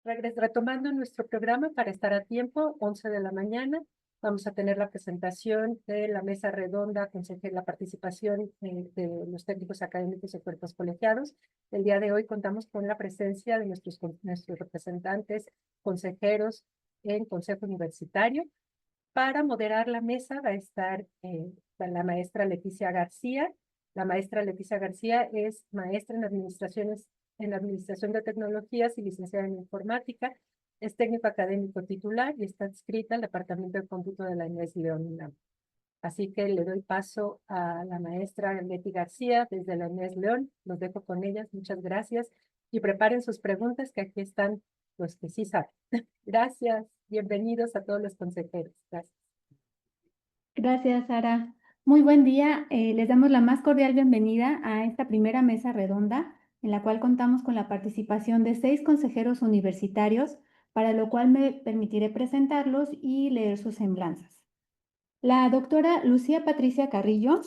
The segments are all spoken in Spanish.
Retomando nuestro programa para estar a tiempo, 11 de la mañana, vamos a tener la presentación de la mesa redonda, la participación de los técnicos académicos y cuerpos colegiados. El día de hoy contamos con la presencia de nuestros representantes consejeros en Consejo Universitario. Para moderar la mesa va a estar la maestra Leticia García. La maestra Leticia García es maestra en Administración de Tecnologías y licenciada en Informática. Es técnico académico titular y está adscrita al Departamento de Cómputo de la Inés León UNAM. Así que le doy paso a la maestra Leti García desde la Inés León. Los dejo con ellas. Muchas gracias. Y preparen sus preguntas, que aquí están los que sí saben. Gracias. Bienvenidos a todos los consejeros. Gracias. Gracias, Sara. Muy buen día. Les damos la más cordial bienvenida a esta primera mesa redonda, en la cual contamos con la participación de 6 consejeros universitarios, para lo cual me permitiré presentarlos y leer sus semblanzas. La doctora Lucía Patricia Carrillo.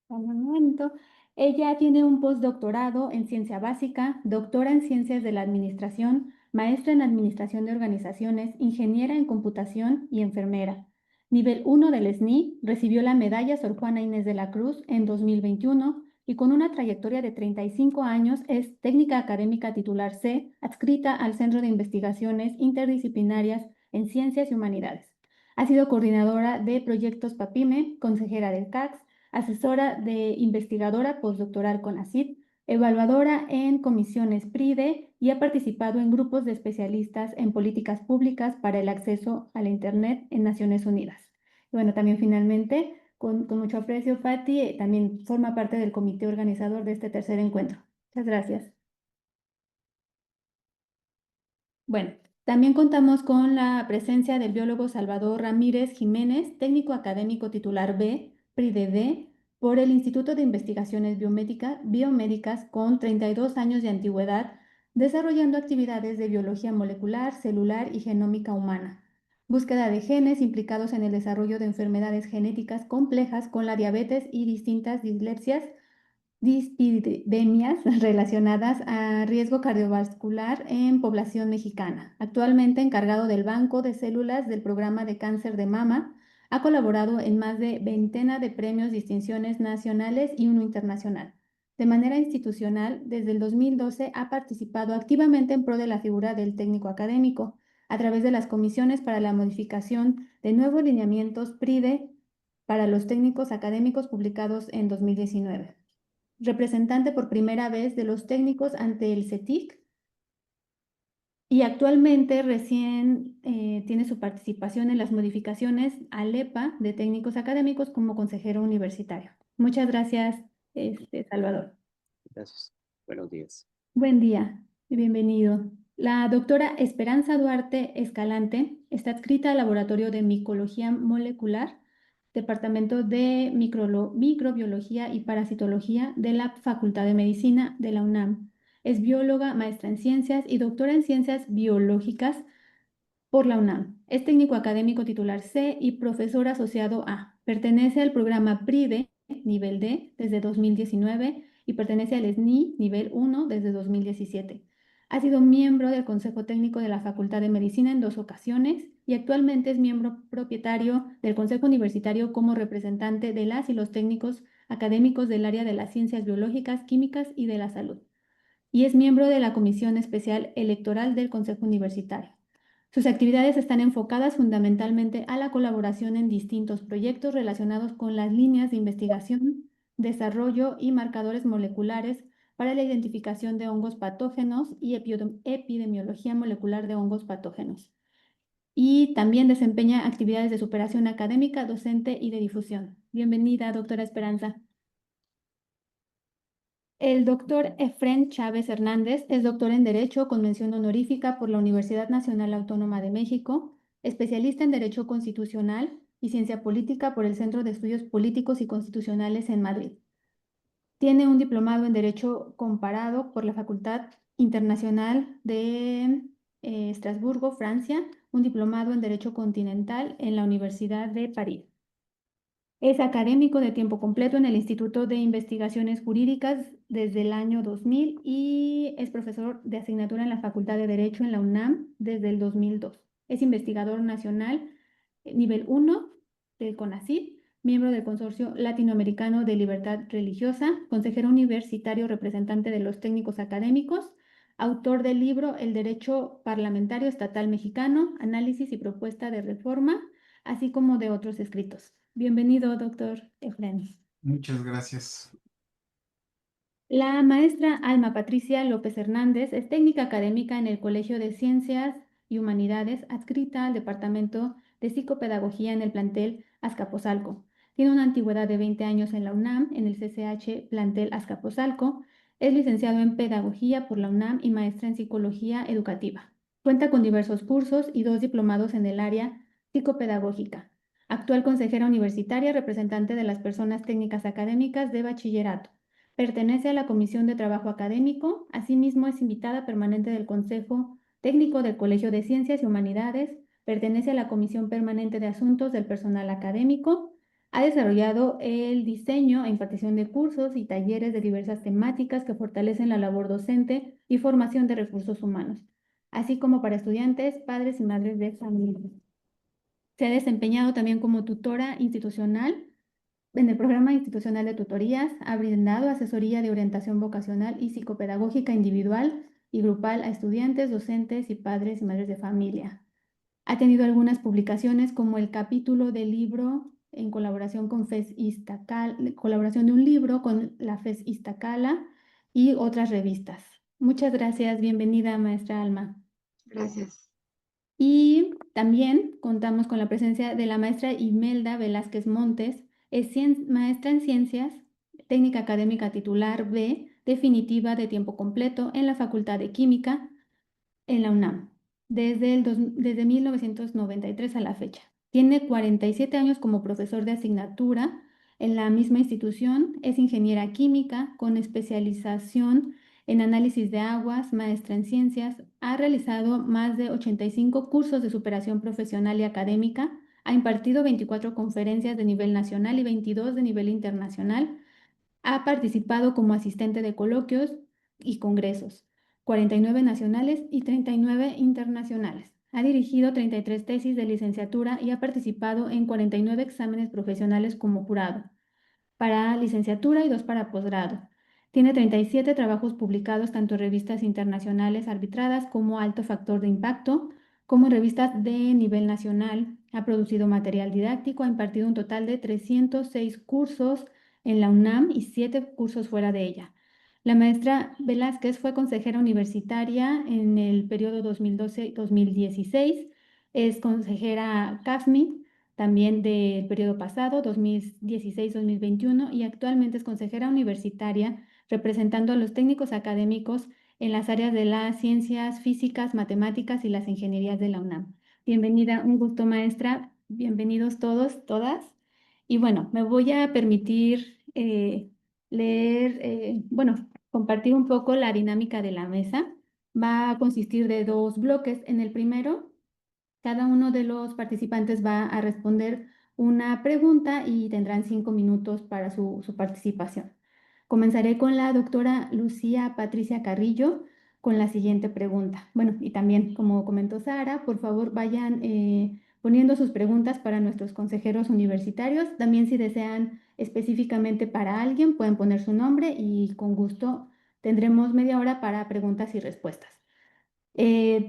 Un momento. Ella tiene un postdoctorado en Ciencia Básica, doctora en Ciencias de la Administración, maestra en Administración de Organizaciones, ingeniera en Computación y enfermera. Nivel 1 del SNI, recibió la medalla Sor Juana Inés de la Cruz en 2021 y con una trayectoria de 35 años es técnica académica titular C, adscrita al Centro de Investigaciones Interdisciplinarias en Ciencias y Humanidades. Ha sido coordinadora de proyectos PAPIME, consejera del CACS, asesora de investigadora postdoctoral con ACID, evaluadora en comisiones PRIDE y ha participado en grupos de especialistas en políticas públicas para el acceso a la Internet en Naciones Unidas. Y bueno, también finalmente, con mucho aprecio, Fati, también forma parte del comité organizador de este tercer encuentro. Muchas gracias. Bueno, también contamos con la presencia del biólogo Salvador Ramírez Jiménez, técnico académico titular B, PRIDE-D, por el Instituto de Investigaciones Biomédicas con 32 años de antigüedad, desarrollando actividades de biología molecular, celular y genómica humana, búsqueda de genes implicados en el desarrollo de enfermedades genéticas complejas con la diabetes y distintas dislipidemias relacionadas a riesgo cardiovascular en población mexicana. Actualmente encargado del Banco de Células del Programa de Cáncer de Mama, ha colaborado en más de veintena de premios, distinciones nacionales y uno internacional. De manera institucional, desde el 2012 ha participado activamente en pro de la figura del técnico académico, a través de las comisiones para la modificación de nuevos lineamientos PRIDE para los técnicos académicos publicados en 2019. Representante por primera vez de los técnicos ante el CETIC y actualmente recién tiene su participación en las modificaciones al EPA de técnicos académicos como consejero universitario. Muchas gracias, Salvador. Gracias. Buenos días. Buen día y bienvenido. La doctora Esperanza Duarte Escalante está adscrita al Laboratorio de Micología Molecular, Departamento de Microbiología y Parasitología de la Facultad de Medicina de la UNAM. Es bióloga, maestra en ciencias y doctora en ciencias biológicas por la UNAM. Es técnico académico titular C y profesor asociado A. Pertenece al programa PRIDE nivel D desde 2019 y pertenece al SNI nivel 1 desde 2017. Ha sido miembro del Consejo Técnico de la Facultad de Medicina en 2 ocasiones y actualmente es miembro propietario del Consejo Universitario como representante de las y los técnicos académicos del área de las ciencias biológicas, químicas y de la salud. Y es miembro de la Comisión Especial Electoral del Consejo Universitario. Sus actividades están enfocadas fundamentalmente a la colaboración en distintos proyectos relacionados con las líneas de investigación, desarrollo y marcadores moleculares para la identificación de hongos patógenos y epidemiología molecular de hongos patógenos. Y también desempeña actividades de superación académica, docente y de difusión. Bienvenida, doctora Esperanza. El doctor Efrén Chávez Hernández es doctor en Derecho con mención honorífica por la Universidad Nacional Autónoma de México, especialista en Derecho Constitucional y Ciencia Política por el Centro de Estudios Políticos y Constitucionales en Madrid. Tiene un diplomado en Derecho Comparado por la Facultad Internacional de Estrasburgo, Francia, un diplomado en Derecho Continental en la Universidad de París. Es académico de tiempo completo en el Instituto de Investigaciones Jurídicas desde el año 2000 y es profesor de asignatura en la Facultad de Derecho en la UNAM desde el 2002. Es investigador nacional nivel 1 del CONACYT, miembro del Consorcio Latinoamericano de Libertad Religiosa, consejero universitario representante de los técnicos académicos, autor del libro El Derecho Parlamentario Estatal Mexicano, Análisis y Propuesta de Reforma, así como de otros escritos. Bienvenido, doctor Efraín. Muchas gracias. La maestra Alma Patricia López Hernández es técnica académica en el Colegio de Ciencias y Humanidades, adscrita al Departamento de Psicopedagogía en el plantel Azcapotzalco. Tiene una antigüedad de 20 años en la UNAM, en el CCH plantel Azcapotzalco. Es licenciado en Pedagogía por la UNAM y maestra en Psicología Educativa. Cuenta con diversos cursos y 2 diplomados en el área psicopedagógica. Actual consejera universitaria, representante de las personas técnicas académicas de bachillerato. Pertenece a la Comisión de Trabajo Académico. Asimismo, es invitada permanente del Consejo Técnico del Colegio de Ciencias y Humanidades. Pertenece a la Comisión Permanente de Asuntos del Personal Académico. Ha desarrollado el diseño e impartición de cursos y talleres de diversas temáticas que fortalecen la labor docente y formación de recursos humanos, así como para estudiantes, padres y madres de familia. Se ha desempeñado también como tutora institucional en el programa institucional de tutorías. Ha brindado asesoría de orientación vocacional y psicopedagógica individual y grupal a estudiantes, docentes y padres y madres de familia. Ha tenido algunas publicaciones como el capítulo del libro en colaboración con FES Iztacala, colaboración de un libro con la FES Iztacala y otras revistas. Muchas gracias. Bienvenida, maestra Alma. Gracias. Y también contamos con la presencia de la maestra Imelda Velázquez Montes. Es maestra en Ciencias, técnica académica titular B, definitiva de tiempo completo en la Facultad de Química en la UNAM, desde 1993 a la fecha. Tiene 47 años como profesor de asignatura en la misma institución. Es ingeniera química con especialización en análisis de aguas, maestra en ciencias. Ha realizado más de 85 cursos de superación profesional y académica. Ha impartido 24 conferencias de nivel nacional y 22 de nivel internacional. Ha participado como asistente de coloquios y congresos, 49 nacionales y 39 internacionales. Ha dirigido 33 tesis de licenciatura y ha participado en 49 exámenes profesionales como jurado, para licenciatura y 2 para posgrado. Tiene 37 trabajos publicados tanto en revistas internacionales arbitradas como Alto Factor de Impacto, como en revistas de nivel nacional. Ha producido material didáctico, ha impartido un total de 306 cursos en la UNAM y 7 cursos fuera de ella. La maestra Velázquez fue consejera universitaria en el periodo 2012-2016, es consejera CAFMI también del periodo pasado, 2016-2021, y actualmente es consejera universitaria representando a los técnicos académicos en las áreas de las ciencias físicas, matemáticas y las ingenierías de la UNAM. Bienvenida, un gusto, maestra. Bienvenidos todos, todas. Y bueno, me voy a permitir compartir un poco la dinámica de la mesa. Va a consistir de 2 bloques. En el primero, cada uno de los participantes va a responder una pregunta y tendrán 5 minutos para su participación. Comenzaré con la doctora Lucía Patricia Carrillo con la siguiente pregunta. Bueno, y también, como comentó Sara, por favor vayan poniendo sus preguntas para nuestros consejeros universitarios. También, si desean específicamente para alguien, pueden poner su nombre y con gusto tendremos media hora para preguntas y respuestas.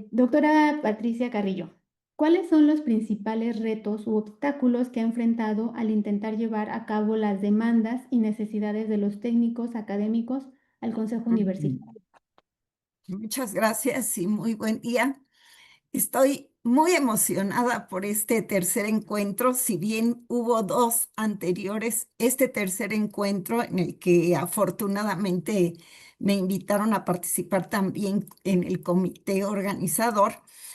Doctora Patricia Carrillo, ¿cuáles son los principales retos u obstáculos que ha enfrentado al intentar llevar a cabo las demandas y necesidades de los técnicos académicos al Consejo Universitario? Muchas gracias y muy buen día. Estoy muy emocionada por este tercer encuentro. Si bien hubo 2 anteriores, este tercer encuentro en el que afortunadamente me invitaron a participar también en el comité organizador,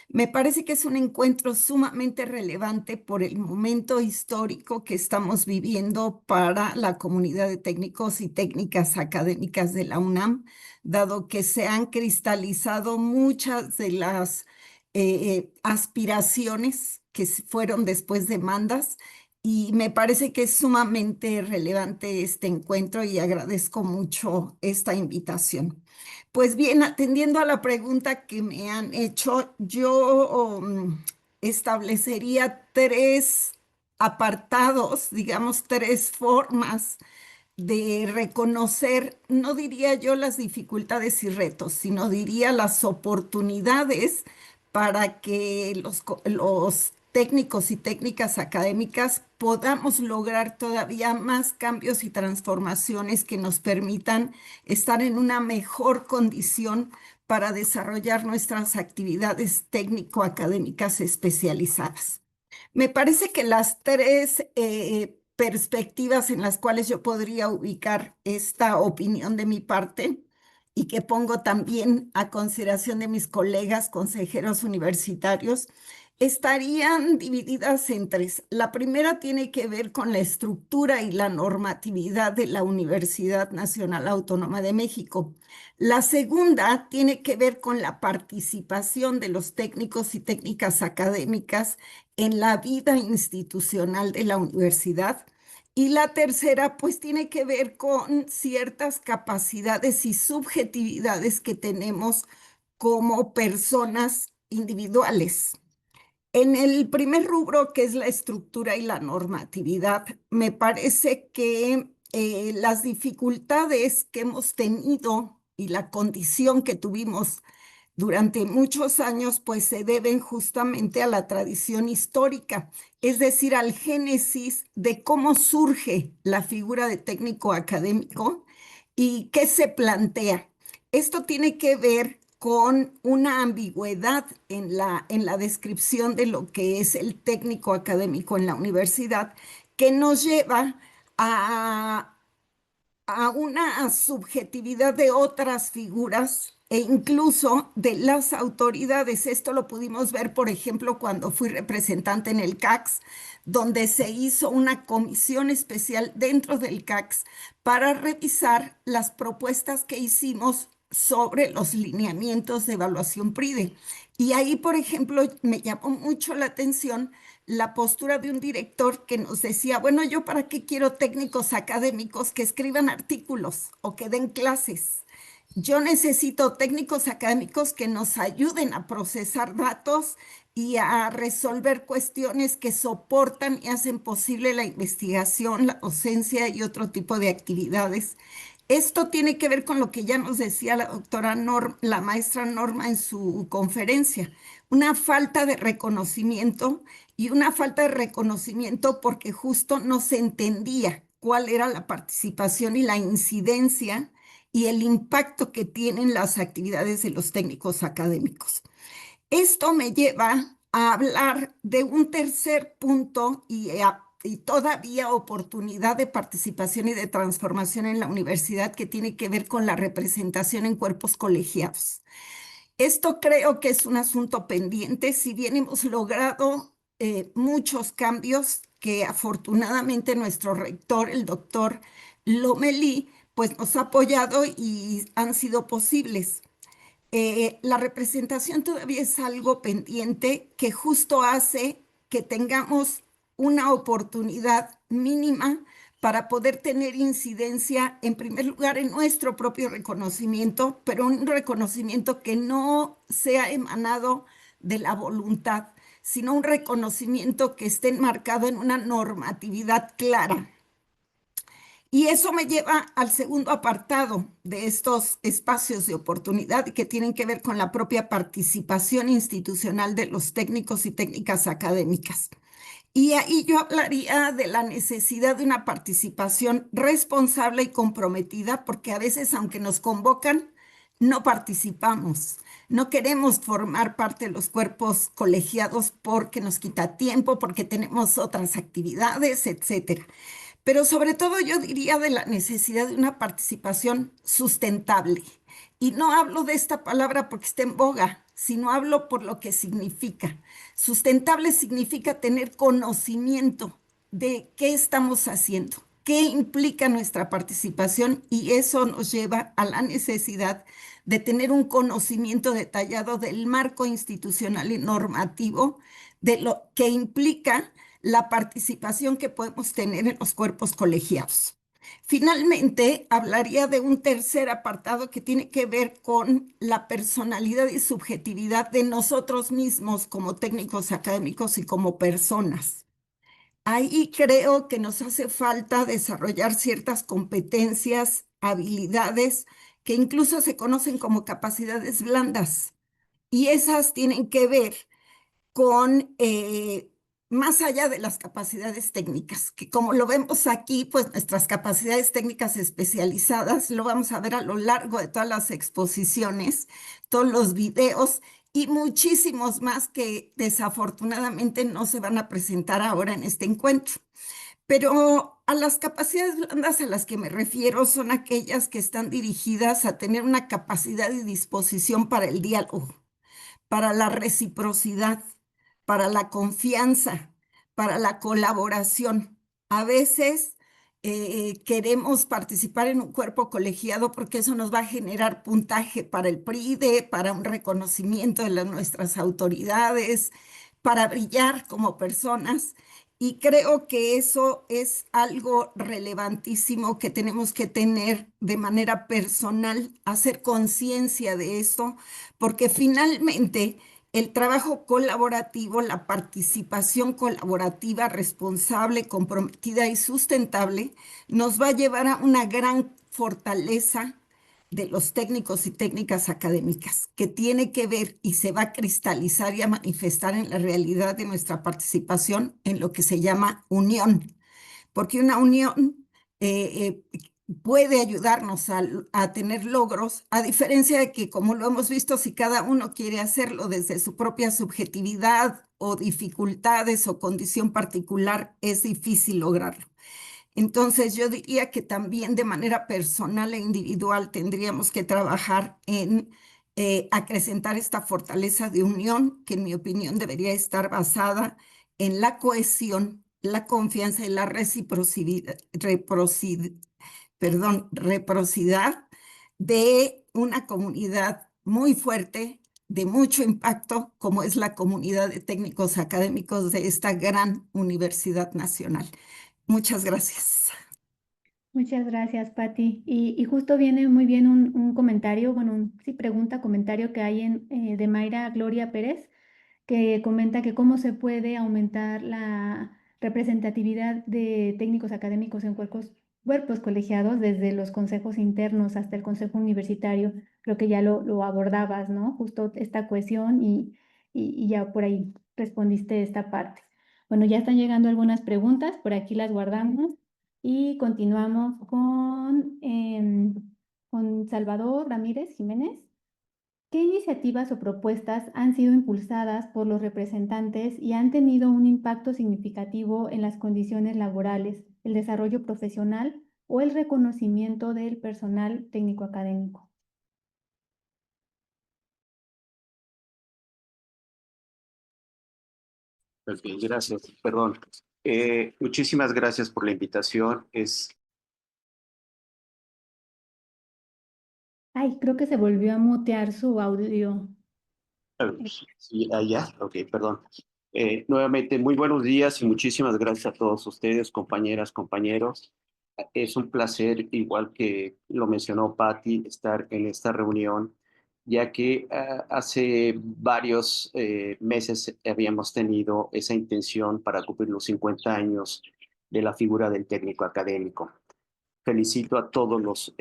me parece que es un encuentro sumamente relevante por el momento histórico que estamos viviendo para la comunidad de técnicos y técnicas académicas de la UNAM, dado que se han cristalizado muchas de las aspiraciones que fueron después demandas y me parece que es sumamente relevante este encuentro y agradezco mucho esta invitación. Pues bien, atendiendo a la pregunta que me han hecho, yo establecería tres apartados, digamos, tres formas de reconocer, no diría yo las dificultades y retos, sino diría las oportunidades para que los técnicos y técnicas académicas podamos lograr todavía más cambios y transformaciones que nos permitan estar en una mejor condición para desarrollar nuestras actividades técnico-académicas especializadas. Me parece que las tres perspectivas en las cuales yo podría ubicar esta opinión de mi parte y que pongo también a consideración de mis colegas consejeros universitarios, estarían divididas en tres. La primera tiene que ver con la estructura y la normatividad de la Universidad Nacional Autónoma de México. La segunda tiene que ver con la participación de los técnicos y técnicas académicas en la vida institucional de la universidad. Y la tercera, pues tiene que ver con ciertas capacidades y subjetividades que tenemos como personas individuales. En el primer rubro, que es la estructura y la normatividad, me parece que las dificultades que hemos tenido y la condición que tuvimos durante muchos años, pues se deben justamente a la tradición histórica, es decir, al génesis de cómo surge la figura de técnico académico y qué se plantea. Esto tiene que ver con una ambigüedad en la descripción de lo que es el técnico académico en la universidad, que nos lleva a una subjetividad de otras figuras e incluso de las autoridades. Esto lo pudimos ver, por ejemplo, cuando fui representante en el CACS, donde se hizo una comisión especial dentro del CACS para revisar las propuestas que hicimos sobre los lineamientos de evaluación PRIDE. Y ahí, por ejemplo, me llamó mucho la atención la postura de un director que nos decía, bueno, ¿yo para qué quiero técnicos académicos que escriban artículos o que den clases? Yo necesito técnicos académicos que nos ayuden a procesar datos y a resolver cuestiones que soportan y hacen posible la investigación, la docencia y otro tipo de actividades. Esto tiene que ver con lo que ya nos decía la doctora Norma, la maestra Norma en su conferencia, una falta de reconocimiento y una falta de reconocimiento porque justo no se entendía cuál era la participación y la incidencia y el impacto que tienen las actividades de los técnicos académicos. Esto me lleva a hablar de un tercer punto y todavía oportunidad de participación y de transformación en la universidad que tiene que ver con la representación en cuerpos colegiados. Esto creo que es un asunto pendiente, si bien hemos logrado muchos cambios que afortunadamente nuestro rector, el doctor Lomelí, pues nos ha apoyado y han sido posibles. La representación todavía es algo pendiente que justo hace que tengamos una oportunidad mínima para poder tener incidencia, en primer lugar, en nuestro propio reconocimiento, pero un reconocimiento que no sea emanado de la voluntad, sino un reconocimiento que esté enmarcado en una normatividad clara. Y eso me lleva al segundo apartado de estos espacios de oportunidad que tienen que ver con la propia participación institucional de los técnicos y técnicas académicas. Y ahí yo hablaría de la necesidad de una participación responsable y comprometida, porque a veces, aunque nos convocan, no participamos. No queremos formar parte de los cuerpos colegiados porque nos quita tiempo, porque tenemos otras actividades, etcétera. Pero sobre todo yo diría de la necesidad de una participación sustentable. Y no hablo de esta palabra porque está en boga, sino hablo por lo que significa. Sustentable significa tener conocimiento de qué estamos haciendo, qué implica nuestra participación, y eso nos lleva a la necesidad de tener un conocimiento detallado del marco institucional y normativo, de lo que implica la participación que podemos tener en los cuerpos colegiados. Finalmente, hablaría de un tercer apartado que tiene que ver con la personalidad y subjetividad de nosotros mismos como técnicos académicos y como personas. Ahí creo que nos hace falta desarrollar ciertas competencias, habilidades que incluso se conocen como capacidades blandas. Y esas tienen que ver con más allá de las capacidades técnicas, que como lo vemos aquí, pues nuestras capacidades técnicas especializadas lo vamos a ver a lo largo de todas las exposiciones, todos los videos y muchísimos más que desafortunadamente no se van a presentar ahora en este encuentro. Pero a las capacidades blandas a las que me refiero son aquellas que están dirigidas a tener una capacidad y disposición para el diálogo, para la reciprocidad, para la confianza, para la colaboración. A veces queremos participar en un cuerpo colegiado porque eso nos va a generar puntaje para el PRIDE, para un reconocimiento de nuestras autoridades, para brillar como personas. Y creo que eso es algo relevantísimo que tenemos que tener de manera personal, hacer conciencia de esto, porque finalmente el trabajo colaborativo, la participación colaborativa responsable, comprometida y sustentable nos va a llevar a una gran fortaleza de los técnicos y técnicas académicas, que tiene que ver y se va a cristalizar y a manifestar en la realidad de nuestra participación en lo que se llama unión, porque una unión puede ayudarnos a tener logros, a diferencia de que, como lo hemos visto, si cada uno quiere hacerlo desde su propia subjetividad o dificultades o condición particular, es difícil lograrlo. Entonces, yo diría que también de manera personal e individual tendríamos que trabajar en acrecentar esta fortaleza de unión, que en mi opinión debería estar basada en la cohesión, la confianza y la reciprocidad de una comunidad muy fuerte, de mucho impacto, como es la comunidad de técnicos académicos de esta gran universidad nacional. Muchas gracias. Muchas gracias, Patti. Y justo viene muy bien un comentario, bueno, sí, pregunta, comentario que hay de Mayra Gloria Pérez, que comenta que cómo se puede aumentar la representatividad de técnicos académicos en cuerpos colegiados desde los consejos internos hasta el consejo universitario. Creo que ya lo abordabas, ¿no? Justo esta cohesión y ya por ahí respondiste esta parte. Bueno, ya están llegando algunas preguntas, por aquí las guardamos y continuamos con Salvador Ramírez Jiménez. ¿Qué iniciativas o propuestas han sido impulsadas por los representantes y han tenido un impacto significativo en las condiciones laborales, el desarrollo profesional o el reconocimiento del personal técnico académico? Ok, gracias. Perdón. Muchísimas gracias por la invitación. Ay, creo que se volvió a mutear su audio. Sí, allá. Ok, perdón. Nuevamente, muy buenos días y muchísimas gracias a todos ustedes, compañeras, compañeros. Es un placer, igual que lo mencionó Patti, estar en esta reunión, ya que hace varios meses habíamos tenido esa intención para cumplir los 50 años de la figura del técnico académico. Felicito a todos los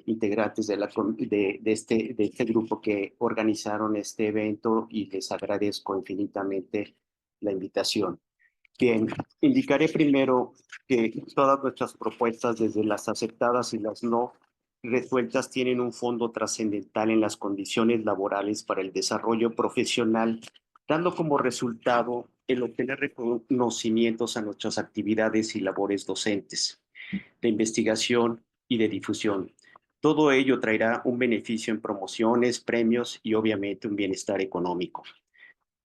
integrantes de este grupo que organizaron este evento y les agradezco infinitamente la invitación. Bien, indicaré primero que todas nuestras propuestas, desde las aceptadas y las no resueltas, tienen un fondo trascendental en las condiciones laborales para el desarrollo profesional, dando como resultado el obtener reconocimientos a nuestras actividades y labores docentes, de investigación y de difusión. Todo ello traerá un beneficio en promociones, premios y obviamente un bienestar económico.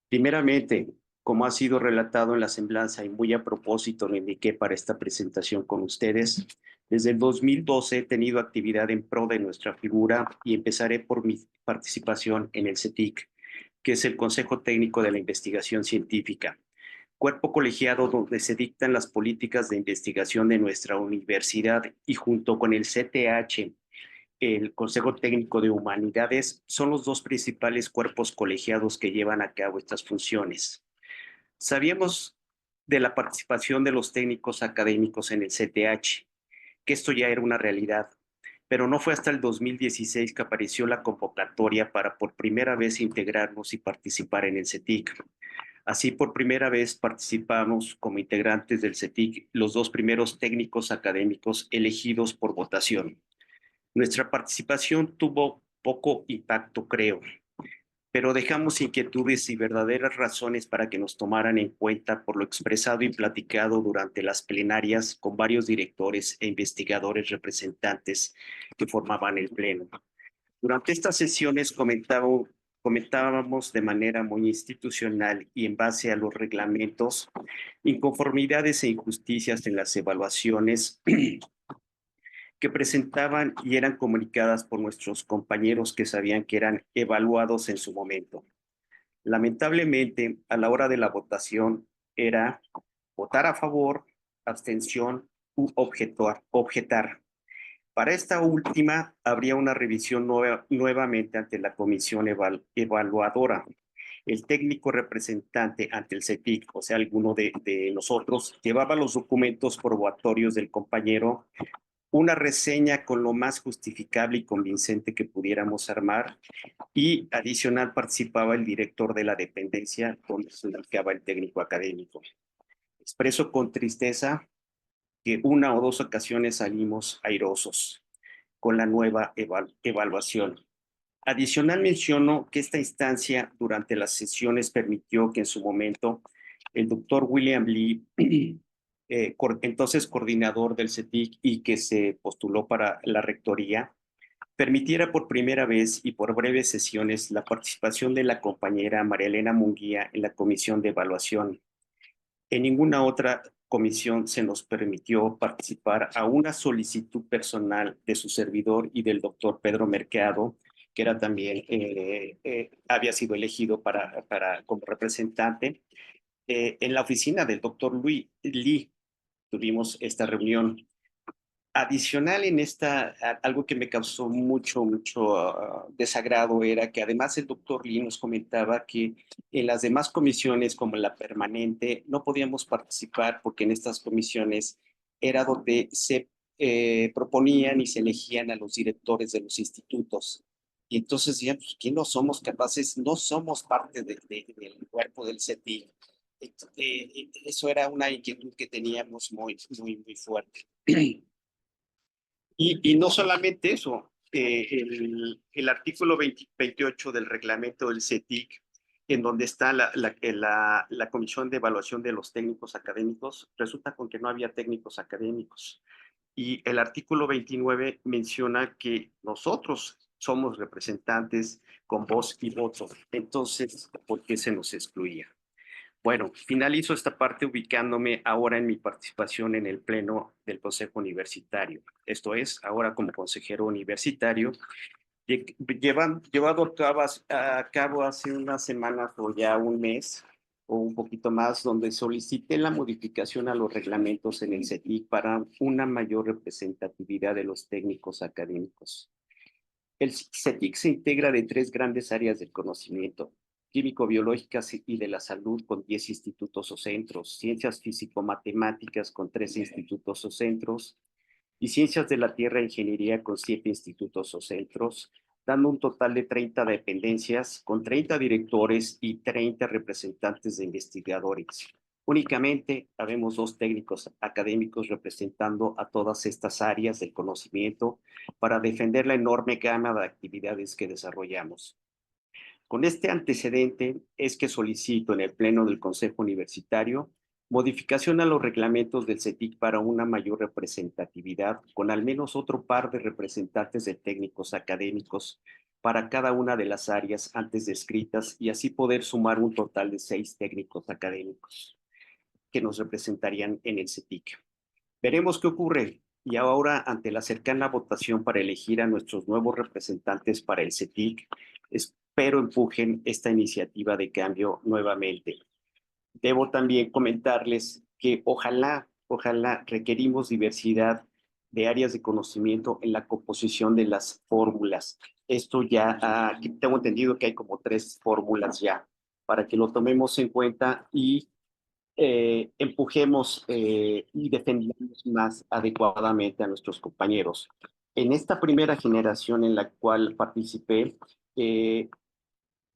Primeramente, como ha sido relatado en la semblanza y muy a propósito lo indiqué para esta presentación con ustedes, desde el 2012 he tenido actividad en pro de nuestra figura y empezaré por mi participación en el CETIC, que es el Consejo Técnico de la Investigación Científica, cuerpo colegiado donde se dictan las políticas de investigación de nuestra universidad y junto con el CTH, el Consejo Técnico de Humanidades, son los dos principales cuerpos colegiados que llevan a cabo estas funciones. Sabíamos de la participación de los técnicos académicos en el CTH, que esto ya era una realidad, pero no fue hasta el 2016 que apareció la convocatoria para por primera vez integrarnos y participar en el CETIC. Así, por primera vez participamos como integrantes del CETIC los dos primeros técnicos académicos elegidos por votación. Nuestra participación tuvo poco impacto, creo, pero dejamos inquietudes y verdaderas razones para que nos tomaran en cuenta por lo expresado y platicado durante las plenarias con varios directores e investigadores representantes que formaban el pleno. Durante estas sesiones comentábamos de manera muy institucional y en base a los reglamentos, inconformidades e injusticias en las evaluaciones que presentaban y eran comunicadas por nuestros compañeros que sabían que eran evaluados en su momento. Lamentablemente, a la hora de la votación era votar a favor, abstención u objetar. Para esta última, habría una revisión nuevamente ante la comisión evaluadora. El técnico representante ante el CETIC, o sea, alguno de nosotros, llevaba los documentos probatorios del compañero, una reseña con lo más justificable y convincente que pudiéramos armar, y adicional participaba el director de la dependencia donde se dedicaba el técnico académico. Expreso con tristeza que una o dos ocasiones salimos airosos con la nueva evaluación. Adicional menciono que esta instancia durante las sesiones permitió que en su momento el doctor William Lee, entonces coordinador del CETIC y que se postuló para la rectoría, permitiera por primera vez y por breves sesiones la participación de la compañera María Elena Munguía en la comisión de evaluación. En ninguna otra comisión se nos permitió participar a una solicitud personal de su servidor y del doctor Pedro Mercado, que era también, había sido elegido como representante. En la oficina del doctor Lee tuvimos esta reunión. Adicional en algo que me causó mucho desagrado era que además el doctor Lee nos comentaba que en las demás comisiones, como la permanente, no podíamos participar porque en estas comisiones era donde se proponían y se elegían a los directores de los institutos. Y entonces decían, pues, ¿quién no somos capaces? No somos parte del cuerpo del CETIC. Eso era una inquietud que teníamos muy fuerte. Y no solamente eso, el artículo 28 del reglamento del CETIC, en donde está la Comisión de Evaluación de los Técnicos Académicos, resulta con que no había técnicos académicos. Y el artículo 29 menciona que nosotros somos representantes con voz y voto. Entonces, ¿por qué se nos excluía? Bueno, finalizo esta parte ubicándome ahora en mi participación en el Pleno del Consejo Universitario. Esto es, ahora como consejero universitario, llevado a cabo hace unas semanas o ya un mes o un poquito más, donde solicité la modificación a los reglamentos en el CETIC para una mayor representatividad de los técnicos académicos. El CETIC se integra de 3 grandes áreas del conocimiento: químico-biológicas y de la salud, con 10 institutos o centros, ciencias físico-matemáticas con 13 institutos o centros, y ciencias de la tierra e ingeniería con 7 institutos o centros, dando un total de 30 dependencias con 30 directores y 30 representantes de investigadores. Únicamente habemos 2 técnicos académicos representando a todas estas áreas del conocimiento para defender la enorme gama de actividades que desarrollamos. Con este antecedente es que solicito en el Pleno del Consejo Universitario modificación a los reglamentos del CETIC para una mayor representatividad, con al menos otro par de representantes de técnicos académicos para cada una de las áreas antes descritas, y así poder sumar un total de 6 técnicos académicos que nos representarían en el CETIC. Veremos qué ocurre. Y ahora, ante la cercana votación para elegir a nuestros nuevos representantes para el CETIC, espero empujen esta iniciativa de cambio nuevamente. Debo también comentarles que ojalá requerimos diversidad de áreas de conocimiento en la composición de las fórmulas. Esto ya, tengo entendido que hay como 3 fórmulas ya, para que lo tomemos en cuenta y empujemos y defendamos más adecuadamente a nuestros compañeros. En esta primera generación en la cual participé,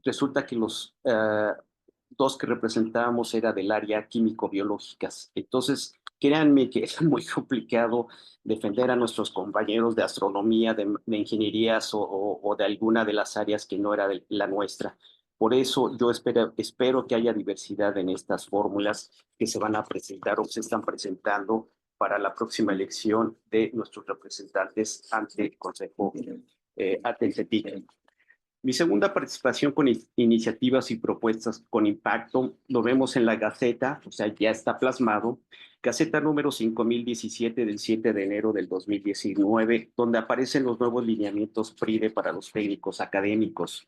resulta que los 2 que representábamos era del área químico-biológicas. Entonces, créanme que es muy complicado defender a nuestros compañeros de astronomía, de ingenierías o de alguna de las áreas que no era la nuestra. Por eso yo espero que haya diversidad en estas fórmulas que se van a presentar o se están presentando para la próxima elección de nuestros representantes ante el Consejo, ante el CETIC. Mi segunda participación con iniciativas y propuestas con impacto lo vemos en la Gaceta, o sea, ya está plasmado, Gaceta número 5017 del 7 de enero del 2019, donde aparecen los nuevos lineamientos PRIDE para los técnicos académicos.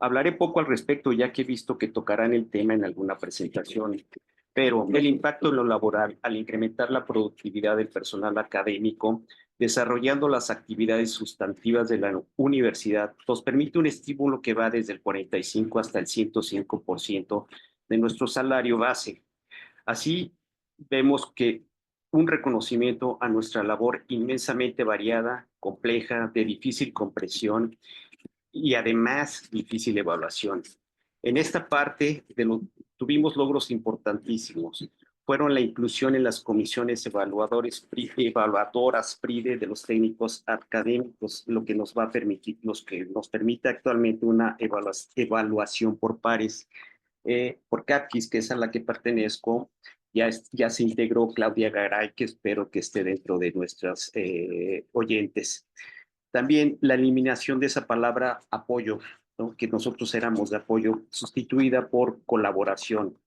Hablaré poco al respecto, ya que he visto que tocarán el tema en alguna presentación, pero el impacto en lo laboral al incrementar la productividad del personal académico, desarrollando las actividades sustantivas de la universidad, nos permite un estímulo que va desde el 45 hasta el 105% de nuestro salario base. Así, vemos que un reconocimiento a nuestra labor inmensamente variada, compleja, de difícil comprensión y además difícil evaluación. En esta parte tuvimos logros importantísimos. Fueron la inclusión en las comisiones evaluadoras PRIDE de los técnicos académicos, lo que nos va a permitir, que nos permite actualmente una evaluación por pares. Por CAPQUIS, que es a la que pertenezco, ya se integró Claudia Garay, que espero que esté dentro de nuestras oyentes. También la eliminación de esa palabra apoyo, ¿no? Que nosotros éramos de apoyo, sustituida por colaboración.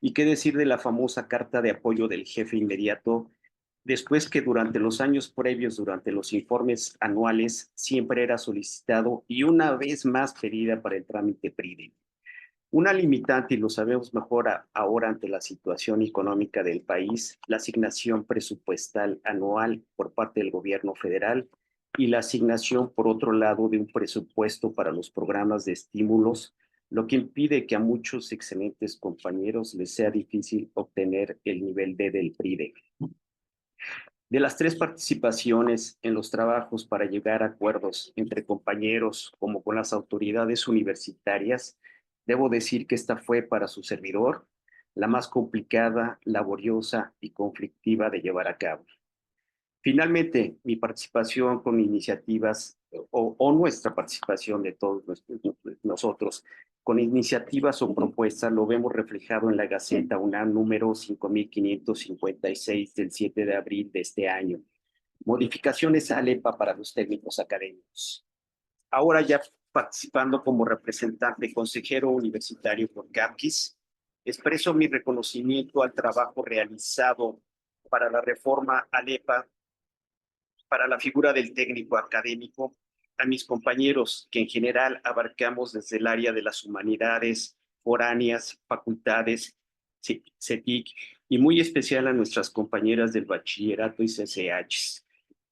¿Y qué decir de la famosa carta de apoyo del jefe inmediato? Después que durante los años previos, durante los informes anuales, siempre era solicitado y una vez más pedida para el trámite PRIDE. Una limitante, y lo sabemos mejor ahora ante la situación económica del país, la asignación presupuestal anual por parte del gobierno federal y la asignación, por otro lado, de un presupuesto para los programas de estímulos, lo que impide que a muchos excelentes compañeros les sea difícil obtener el nivel D del PRIDE. De las 3 participaciones en los trabajos para llegar a acuerdos entre compañeros como con las autoridades universitarias, debo decir que esta fue para su servidor la más complicada, laboriosa y conflictiva de llevar a cabo. Finalmente, mi participación con iniciativas o nuestra participación de todos nosotros con iniciativas o propuestas lo vemos reflejado en la Gaceta UNAM número 5556 del 7 de abril de este año. Modificaciones a ALEPA para los técnicos académicos. Ahora ya participando como representante consejero universitario por CAPQUIS, expreso mi reconocimiento al trabajo realizado para la reforma ALEPA para la figura del técnico académico, a mis compañeros que en general abarcamos desde el área de las humanidades, foráneas, facultades, CETIC, y muy especial a nuestras compañeras del bachillerato y CCH,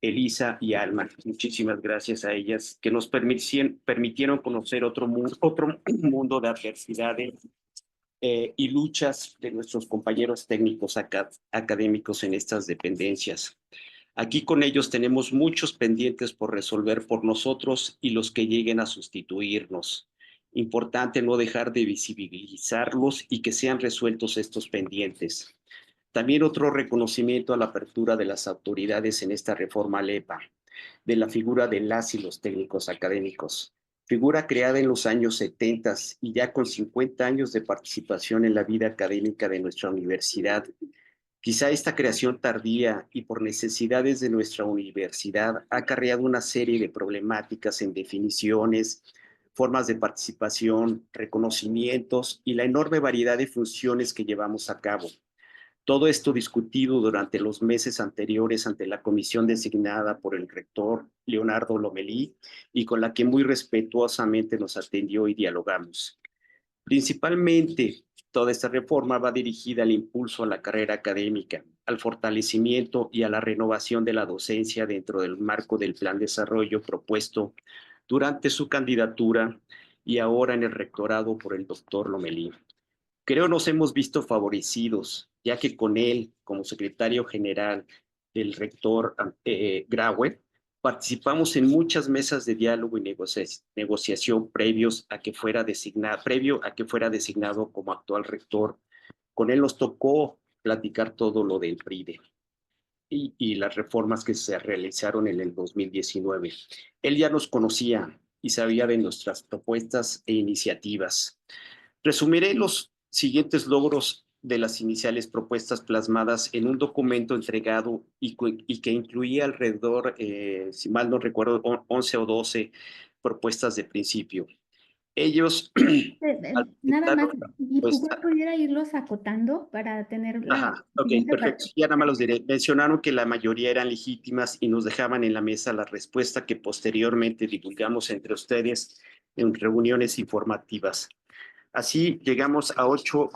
Elisa y Alma. Muchísimas gracias a ellas que nos permitieron conocer otro mundo de adversidades y luchas de nuestros compañeros técnicos académicos en estas dependencias. Aquí con ellos tenemos muchos pendientes por resolver por nosotros y los que lleguen a sustituirnos. Importante no dejar de visibilizarlos y que sean resueltos estos pendientes. También otro reconocimiento a la apertura de las autoridades en esta reforma ALEPA, de la figura de las y los técnicos académicos. Figura creada en los años 70 y ya con 50 años de participación en la vida académica de nuestra universidad. Quizá esta creación tardía y por necesidades de nuestra universidad ha acarreado una serie de problemáticas en definiciones, formas de participación, reconocimientos y la enorme variedad de funciones que llevamos a cabo. Todo esto discutido durante los meses anteriores ante la comisión designada por el rector Leonardo Lomelí y con la que muy respetuosamente nos atendió y dialogamos. Principalmente Toda esta reforma va dirigida al impulso a la carrera académica, al fortalecimiento y a la renovación de la docencia dentro del marco del plan de desarrollo propuesto durante su candidatura y ahora en el rectorado por el doctor Lomelí. Creo nos hemos visto favorecidos, ya que con él, como secretario general del rector Graue, participamos en muchas mesas de diálogo y negociación previo a que fuera designado como actual rector. Con él nos tocó platicar todo lo del PRIDE y las reformas que se realizaron en el 2019. Él ya nos conocía y sabía de nuestras propuestas e iniciativas. Resumiré los siguientes logros de las iniciales propuestas plasmadas en un documento entregado y que incluía alrededor, si mal no recuerdo, 11 o 12 propuestas de principio. Ellos, al Nada presentar más, nuestra y propuesta, pudiera irlos acotando para tener la ok, siguiente perfecto, ya nada más los diré. Mencionaron que la mayoría eran legítimas y nos dejaban en la mesa la respuesta que posteriormente divulgamos entre ustedes en reuniones informativas. Así llegamos a 8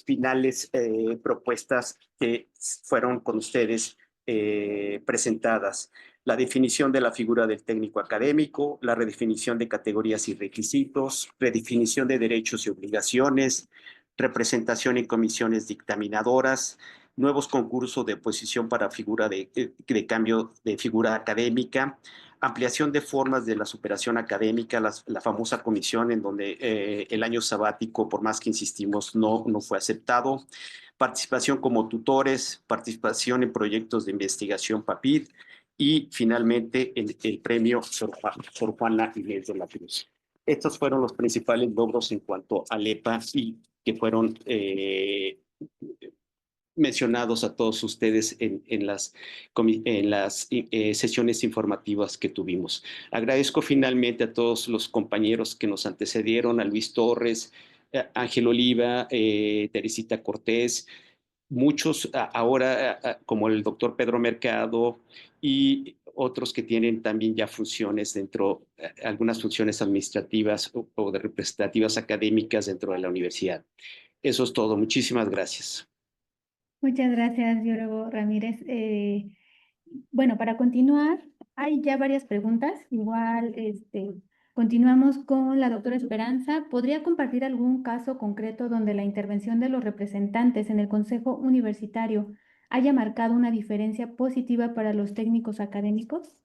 finales propuestas que fueron con ustedes presentadas. La definición de la figura del técnico académico, la redefinición de categorías y requisitos, redefinición de derechos y obligaciones, representación en comisiones dictaminadoras, nuevos concursos de oposición para figura de cambio de figura académica, ampliación de formas de la superación académica, la famosa comisión en donde el año sabático, por más que insistimos, no fue aceptado, participación como tutores, participación en proyectos de investigación PAPID y finalmente el premio Sor Juana Inés de la Cruz. Estos fueron los principales logros en cuanto al EPA y que fueron mencionados a todos ustedes en las sesiones informativas que tuvimos. Agradezco finalmente a todos los compañeros que nos antecedieron, a Luis Torres, Ángel Oliva, Teresita Cortés, muchos ahora como el doctor Pedro Mercado y otros que tienen también ya funciones dentro, algunas funciones administrativas o de representativas académicas dentro de la universidad. Eso es todo. Muchísimas gracias. Muchas gracias, biólogo Ramírez. Bueno, para continuar, hay ya varias preguntas. Igual, continuamos con la doctora Esperanza. ¿Podría compartir algún caso concreto donde la intervención de los representantes en el Consejo Universitario haya marcado una diferencia positiva para los técnicos académicos?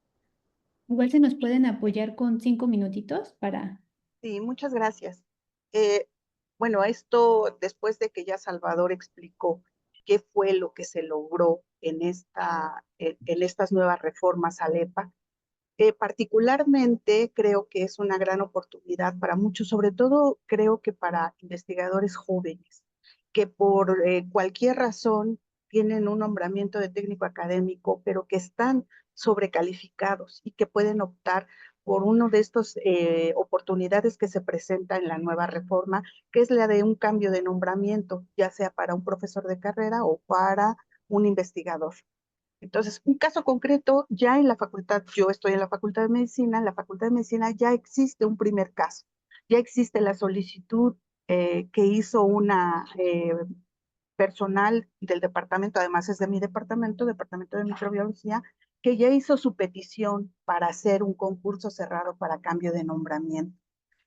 Igual se nos pueden apoyar con 5 minutitos para... Sí, muchas gracias. Bueno, esto después de que ya Salvador explicó qué fue lo que se logró en estas nuevas reformas al EPA, particularmente creo que es una gran oportunidad para muchos, sobre todo creo que para investigadores jóvenes, que por cualquier razón tienen un nombramiento de técnico académico, pero que están sobrecalificados y que pueden optar por uno de estas oportunidades que se presenta en la nueva reforma, que es la de un cambio de nombramiento, ya sea para un profesor de carrera o para un investigador. Entonces, un caso concreto, ya en la facultad, yo estoy en la Facultad de Medicina, en la Facultad de Medicina ya existe un primer caso, ya existe la solicitud que hizo una personal del departamento, además es de mi departamento de microbiología, que ya hizo su petición para hacer un concurso cerrado para cambio de nombramiento.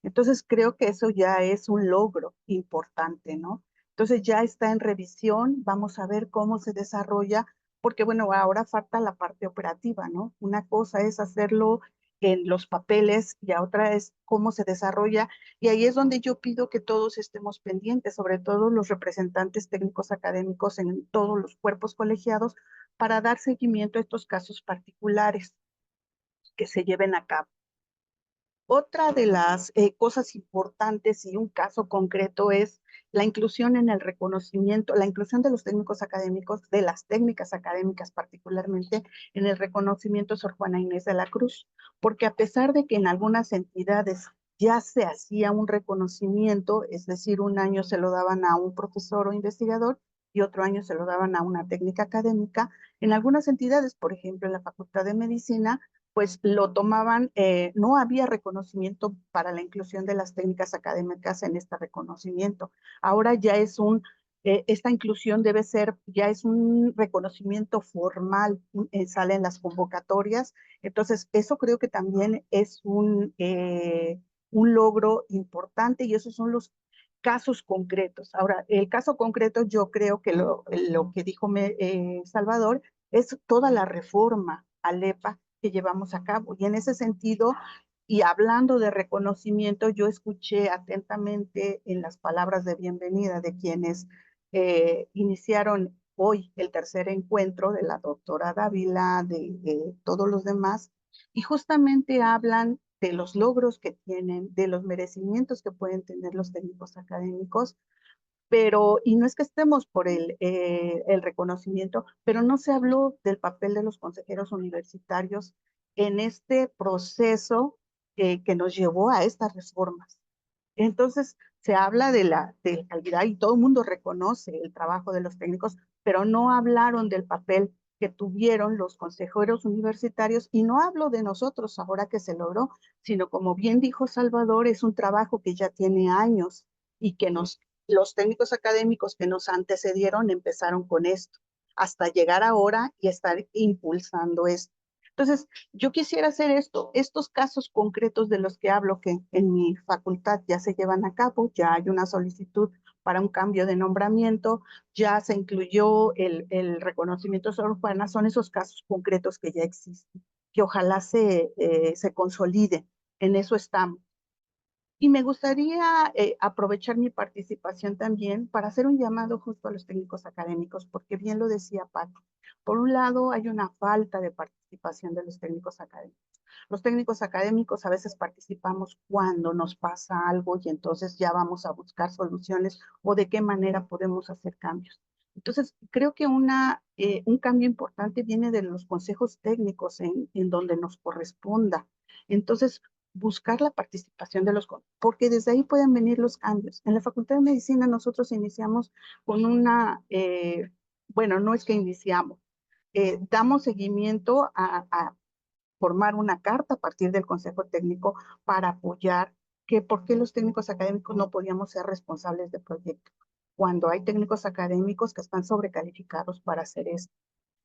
Entonces, creo que eso ya es un logro importante, ¿no? Entonces, ya está en revisión, vamos a ver cómo se desarrolla, porque bueno, ahora falta la parte operativa, ¿no? Una cosa es hacerlo en los papeles y a otra es cómo se desarrolla. Y ahí es donde yo pido que todos estemos pendientes, sobre todo los representantes técnicos académicos en todos los cuerpos colegiados, para dar seguimiento a estos casos particulares que se lleven a cabo. Otra de las cosas importantes y un caso concreto es la inclusión en el reconocimiento, la inclusión de los técnicos académicos, de las técnicas académicas particularmente, en el reconocimiento Sor Juana Inés de la Cruz, porque a pesar de que en algunas entidades ya se hacía un reconocimiento, es decir, un año se lo daban a un profesor o investigador y otro año se lo daban a una técnica académica, en algunas entidades, por ejemplo en la Facultad de Medicina, pues lo tomaban, no había reconocimiento para la inclusión de las técnicas académicas en este reconocimiento. Ahora ya es esta inclusión debe ser, ya es un reconocimiento formal, sale en las convocatorias. Entonces, eso creo que también es un logro importante y esos son los casos concretos. Ahora, el caso concreto, yo creo que lo que dijo Salvador es toda la reforma al EPA que llevamos a cabo. Y en ese sentido, y hablando de reconocimiento, yo escuché atentamente en las palabras de bienvenida de quienes iniciaron hoy el tercer encuentro, de la doctora Dávila, de todos los demás, y justamente hablan de los logros que tienen, de los merecimientos que pueden tener los técnicos académicos, pero, y no es que estemos por el reconocimiento, pero no se habló del papel de los consejeros universitarios en este proceso que nos llevó a estas reformas. Entonces, se habla de la calidad y todo el mundo reconoce el trabajo de los técnicos, pero no hablaron del papel que tuvieron los consejeros universitarios, y no hablo de nosotros ahora que se logró, sino como bien dijo Salvador, es un trabajo que ya tiene años y que los técnicos académicos que nos antecedieron empezaron con esto, hasta llegar ahora y estar impulsando esto. Entonces, yo quisiera hacer estos casos concretos de los que hablo, que en mi facultad ya se llevan a cabo, ya hay una solicitud para un cambio de nombramiento, ya se incluyó el reconocimiento urbano, son esos casos concretos que ya existen, que ojalá se consoliden, en eso estamos. Y me gustaría aprovechar mi participación también para hacer un llamado justo a los técnicos académicos, porque bien lo decía Paco. Por un lado, hay una falta de participación de los técnicos académicos. Los técnicos académicos a veces participamos cuando nos pasa algo y entonces ya vamos a buscar soluciones o de qué manera podemos hacer cambios. Entonces, creo que un cambio importante viene de los consejos técnicos en donde nos corresponda. Entonces, buscar la participación de porque desde ahí pueden venir los cambios. En la Facultad de Medicina nosotros iniciamos con bueno, no es que iniciamos, damos seguimiento a formar una carta a partir del Consejo Técnico para apoyar por qué los técnicos académicos no podíamos ser responsables de proyectos, cuando hay técnicos académicos que están sobrecalificados para hacer esto.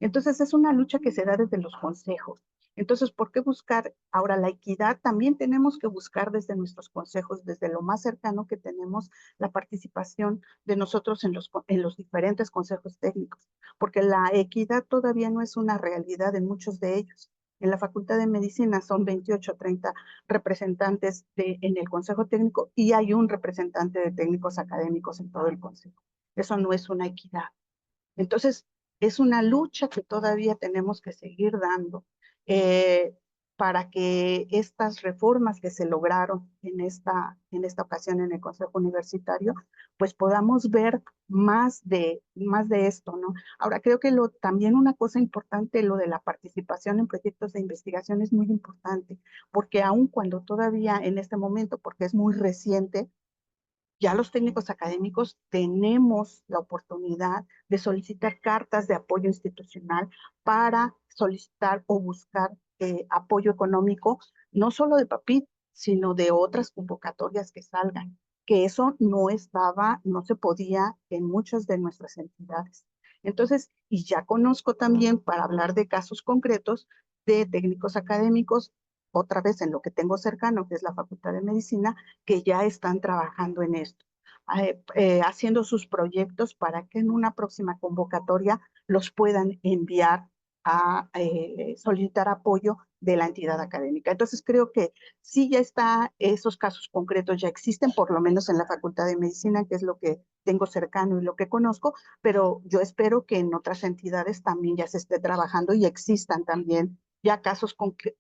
Entonces es una lucha que se da desde los consejos. Entonces, ¿por qué buscar ahora la equidad? También tenemos que buscar desde nuestros consejos, desde lo más cercano que tenemos, la participación de nosotros en los diferentes consejos técnicos, porque la equidad todavía no es una realidad en muchos de ellos. En la Facultad de Medicina son 28 o 30 representantes en el Consejo Técnico y hay un representante de técnicos académicos en todo el Consejo. Eso no es una equidad. Entonces, es una lucha que todavía tenemos que seguir dando para que estas reformas que se lograron en esta ocasión en el Consejo Universitario, pues podamos ver más de esto, ¿no? Ahora, creo que también una cosa importante, lo de la participación en proyectos de investigación es muy importante, porque aun cuando todavía en este momento, porque es muy reciente, ya los técnicos académicos tenemos la oportunidad de solicitar cartas de apoyo institucional para solicitar o buscar apoyo económico, no solo de PAPIT, sino de otras convocatorias que salgan, que eso no se podía en muchas de nuestras entidades. Entonces, y ya conozco también, para hablar de casos concretos, de técnicos académicos, otra vez en lo que tengo cercano, que es la Facultad de Medicina, que ya están trabajando en esto, haciendo sus proyectos para que en una próxima convocatoria los puedan enviar a solicitar apoyo de la entidad académica. Entonces creo que sí ya está, esos casos concretos ya existen, por lo menos en la Facultad de Medicina, que es lo que tengo cercano y lo que conozco, pero yo espero que en otras entidades también ya se esté trabajando y existan también ya casos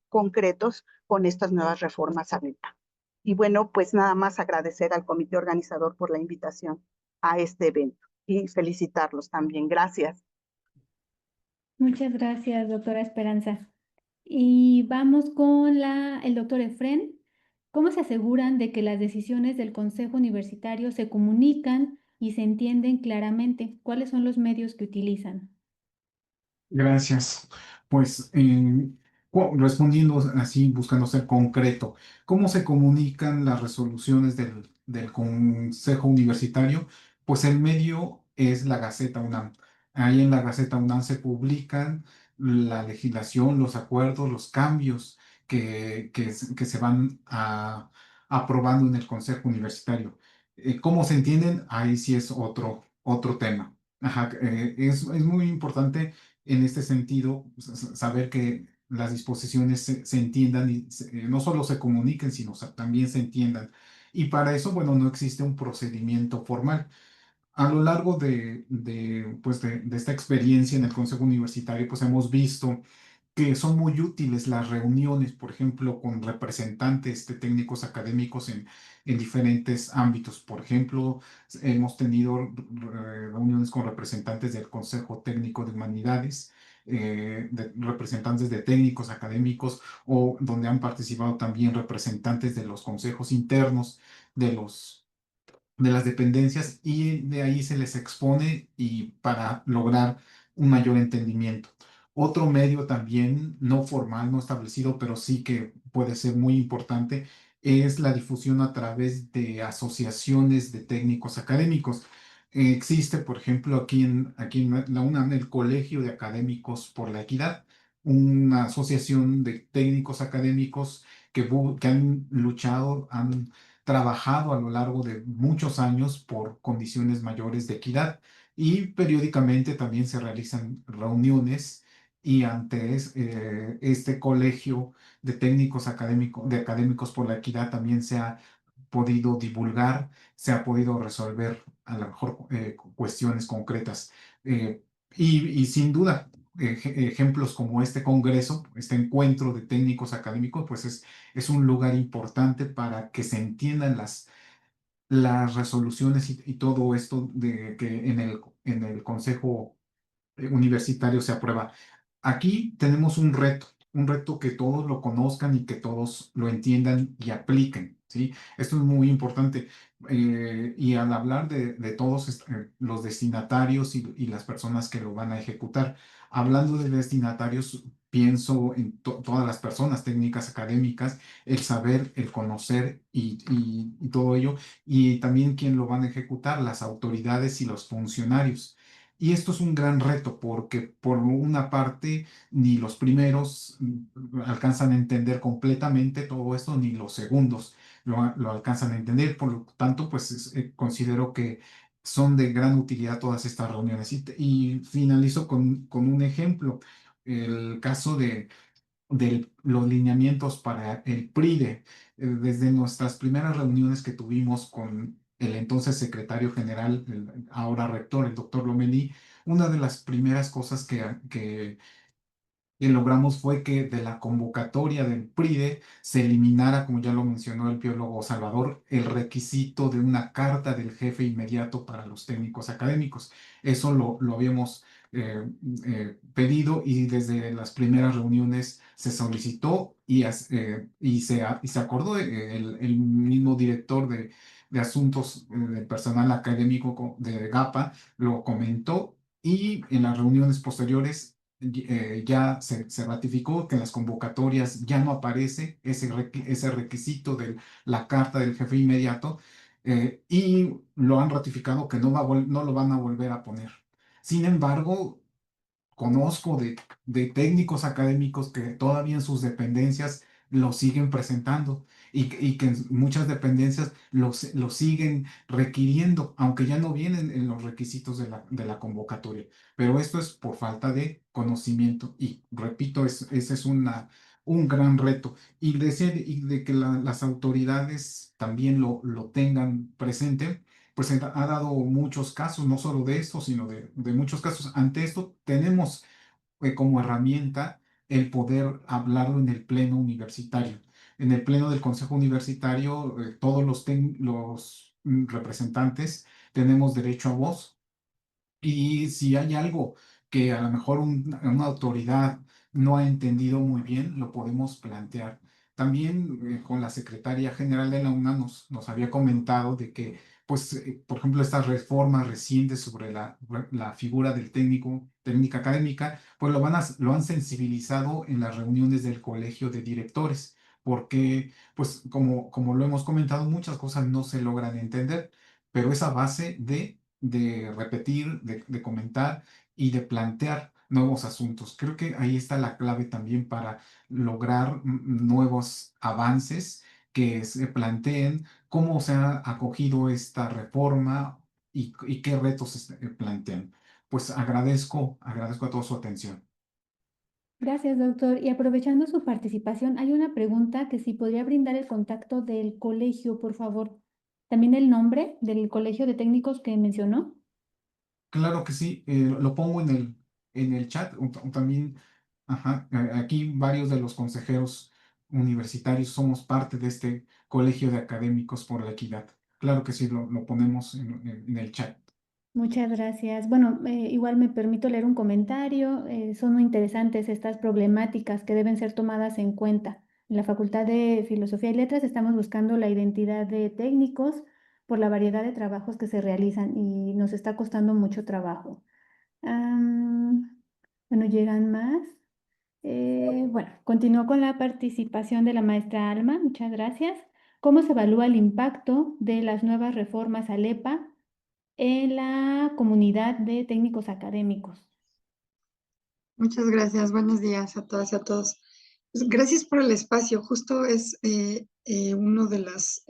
concretos con estas nuevas reformas a MEPA. Y bueno, pues nada más agradecer al comité organizador por la invitación a este evento y felicitarlos también. Gracias. Muchas gracias, doctora Esperanza. Y vamos con el doctor Efren. ¿Cómo se aseguran de que las decisiones del Consejo Universitario se comunican y se entienden claramente? ¿Cuáles son los medios que utilizan? Gracias. Pues respondiendo así, buscando ser concreto, ¿cómo se comunican las resoluciones del Consejo Universitario? Pues el medio es la Gaceta UNAM. Ahí en la Gaceta UNAM se publican la legislación, los acuerdos, los cambios que se van aprobando en el Consejo Universitario. ¿Cómo se entienden? Ahí sí es otro tema. Ajá, es muy importante en este sentido saber que las disposiciones se entiendan y no solo se comuniquen, sino también se entiendan. Y para eso, bueno, no existe un procedimiento formal. A lo largo pues de esta experiencia en el Consejo Universitario, pues hemos visto que son muy útiles las reuniones, por ejemplo, con representantes de técnicos académicos en diferentes ámbitos. Por ejemplo, hemos tenido reuniones con representantes del Consejo Técnico de Humanidades, representantes de técnicos académicos, o donde han participado también representantes de los consejos internos de de las dependencias, y de ahí se les expone y para lograr un mayor entendimiento. Otro medio también no formal, no establecido, pero sí que puede ser muy importante, es la difusión a través de asociaciones de técnicos académicos. Existe, por ejemplo, aquí en la UNAM, el Colegio de Académicos por la Equidad, una asociación de técnicos académicos que han luchado, han trabajado a lo largo de muchos años por condiciones mayores de equidad, y periódicamente también se realizan reuniones, y ante este colegio de técnicos académicos, de académicos por la equidad, también se ha podido divulgar, se ha podido resolver a lo mejor cuestiones concretas. Eh, y sin duda, ejemplos como este congreso, este encuentro de técnicos académicos, pues es un lugar importante para que se entiendan las resoluciones y todo esto de que en el Consejo Universitario se aprueba. Aquí tenemos un reto que todos lo conozcan y que todos lo entiendan y apliquen, ¿sí? Esto es muy importante. Y al hablar de todos los destinatarios y las personas que lo van a ejecutar, hablando de destinatarios, pienso en todas las personas técnicas académicas, el saber, el conocer y todo ello, y también quién lo van a ejecutar, las autoridades y los funcionarios. Y esto es un gran reto porque por una parte ni los primeros alcanzan a entender completamente todo esto, ni los segundos lo alcanzan a entender. Por lo tanto, pues considero que son de gran utilidad todas estas reuniones. Y finalizo con un ejemplo, el caso de los lineamientos para el PRIDE. Desde nuestras primeras reuniones que tuvimos con el entonces secretario general, el ahora rector, el doctor Lomelí, una de las primeras cosas que logramos fue que de la convocatoria del PRIDE se eliminara, como ya lo mencionó el biólogo Salvador, el requisito de una carta del jefe inmediato para los técnicos académicos. Eso lo habíamos pedido, y desde las primeras reuniones se solicitó y se acordó. El mismo director de asuntos del personal académico de GAPA lo comentó, y en las reuniones posteriores ya se ratificó que en las convocatorias ya no aparece ese requisito de la carta del jefe inmediato, y lo han ratificado que no lo van a volver a poner. Sin embargo, conozco de técnicos académicos que todavía en sus dependencias lo siguen presentando, y que en muchas dependencias lo siguen requiriendo, aunque ya no vienen en los requisitos de la convocatoria. Pero esto es por falta de conocimiento, y repito, ese es un gran reto. Y de que las autoridades también lo tengan presente, pues ha dado muchos casos, no solo de esto, sino de muchos casos. Ante esto tenemos como herramienta el poder hablarlo en el pleno universitario. En el pleno del Consejo Universitario, todos los representantes tenemos derecho a voz, y si hay algo que a lo mejor una autoridad no ha entendido muy bien, lo podemos plantear. También con la secretaria general de la UNAM nos había comentado de que pues, por ejemplo, estas reformas recientes sobre la figura del técnica académica, pues lo han sensibilizado en las reuniones del colegio de directores, porque, pues, como lo hemos comentado, muchas cosas no se logran entender, pero esa base de repetir, de comentar y de plantear nuevos asuntos. Creo que ahí está la clave también para lograr nuevos avances que se planteen cómo se ha acogido esta reforma y qué retos se plantean. Pues agradezco a toda su atención. Gracias, doctor. Y aprovechando su participación, hay una pregunta que si podría brindar el contacto del colegio, por favor. También el nombre del colegio de técnicos que mencionó. Claro que sí, lo pongo en el chat. También, ajá, aquí varios de los consejeros universitarios somos parte de este Colegio de Académicos por la Equidad. Claro que sí, lo ponemos en el chat. Muchas gracias. Bueno, igual me permito leer un comentario. Son muy interesantes estas problemáticas que deben ser tomadas en cuenta. En la Facultad de Filosofía y Letras estamos buscando la identidad de técnicos por la variedad de trabajos que se realizan y nos está costando mucho trabajo. Bueno, llegan más. Bueno, continúo con la participación de la maestra Alma. Muchas gracias. ¿Cómo se evalúa el impacto de las nuevas reformas al EPA en la comunidad de técnicos académicos? Muchas gracias. Buenos días a todas y a todos. Pues, gracias por el espacio. Justo es una de las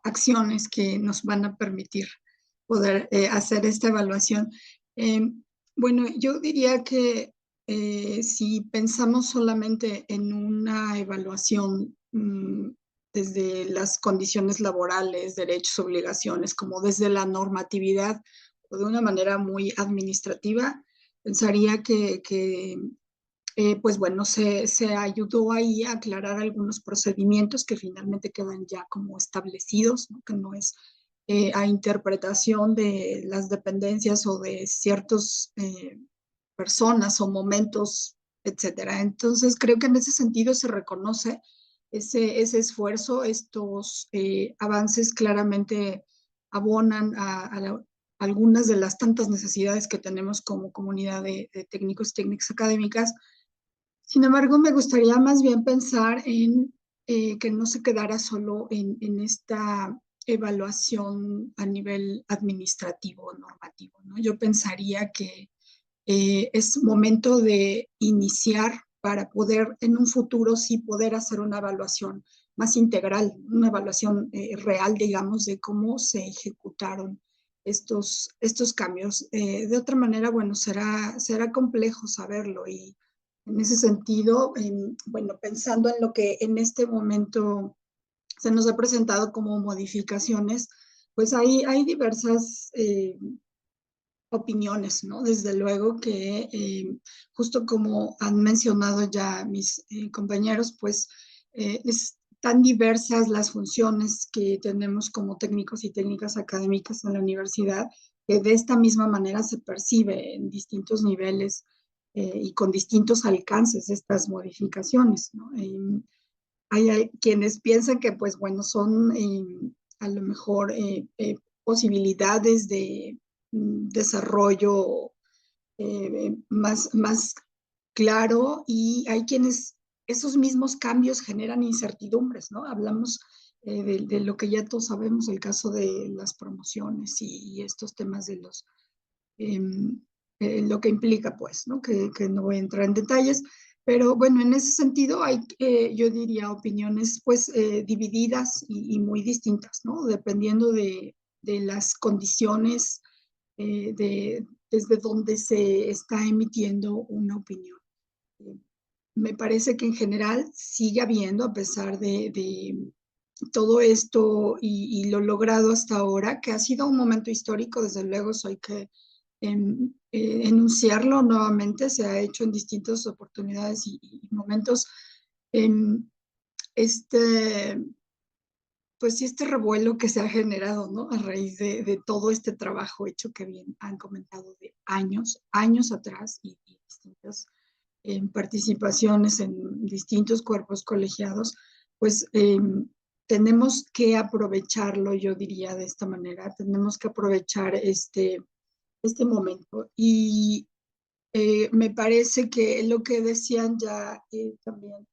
acciones que nos van a permitir poder hacer esta evaluación. Bueno, yo diría que si pensamos solamente en una evaluación desde las condiciones laborales, derechos, obligaciones, como desde la normatividad o de una manera muy administrativa, pensaría que pues bueno, se ayudó ahí a aclarar algunos procedimientos que finalmente quedan ya como establecidos, ¿no? Que no es a interpretación de las dependencias o de ciertas personas o momentos, etcétera. Entonces, creo que en ese sentido se reconoce ese esfuerzo, estos avances claramente abonan a algunas de las tantas necesidades que tenemos como comunidad de técnicos y técnicas académicas. Sin embargo, me gustaría más bien pensar en que no se quedara solo en esta evaluación a nivel administrativo o normativo, ¿no? Yo pensaría que es momento de iniciar para poder en un futuro sí poder hacer una evaluación más integral, una evaluación real, digamos, de cómo se ejecutaron estos cambios. De otra manera, bueno, será complejo saberlo y en ese sentido, bueno, pensando en lo que en este momento se nos ha presentado como modificaciones, pues hay diversas opiniones, ¿no? Desde luego que justo como han mencionado ya mis compañeros, pues es tan diversas las funciones que tenemos como técnicos y técnicas académicas en la universidad, que de esta misma manera se percibe en distintos niveles y con distintos alcances estas modificaciones, ¿no? Hay quienes piensan que, pues bueno, son a lo mejor posibilidades de desarrollo más claro y hay quienes esos mismos cambios generan incertidumbres, ¿no? Hablamos de lo que ya todos sabemos, el caso de las promociones y estos temas de los, lo que implica, pues, ¿no? Que no voy a entrar en detalles, pero bueno, en ese sentido hay, yo diría, opiniones pues divididas y muy distintas, ¿no? Dependiendo de las condiciones desde donde se está emitiendo una opinión. Me parece que en general sigue habiendo, a pesar de todo esto y lo logrado hasta ahora, que ha sido un momento histórico, desde luego, eso hay que enunciarlo nuevamente, se ha hecho en distintas oportunidades y momentos. Este, pues sí, este revuelo que se ha generado, ¿no? A raíz de todo este trabajo hecho que bien han comentado de años atrás y distintas participaciones en distintos cuerpos colegiados, pues tenemos que aprovecharlo, yo diría de esta manera, tenemos que aprovechar este momento. Y me parece que lo que decían ya también,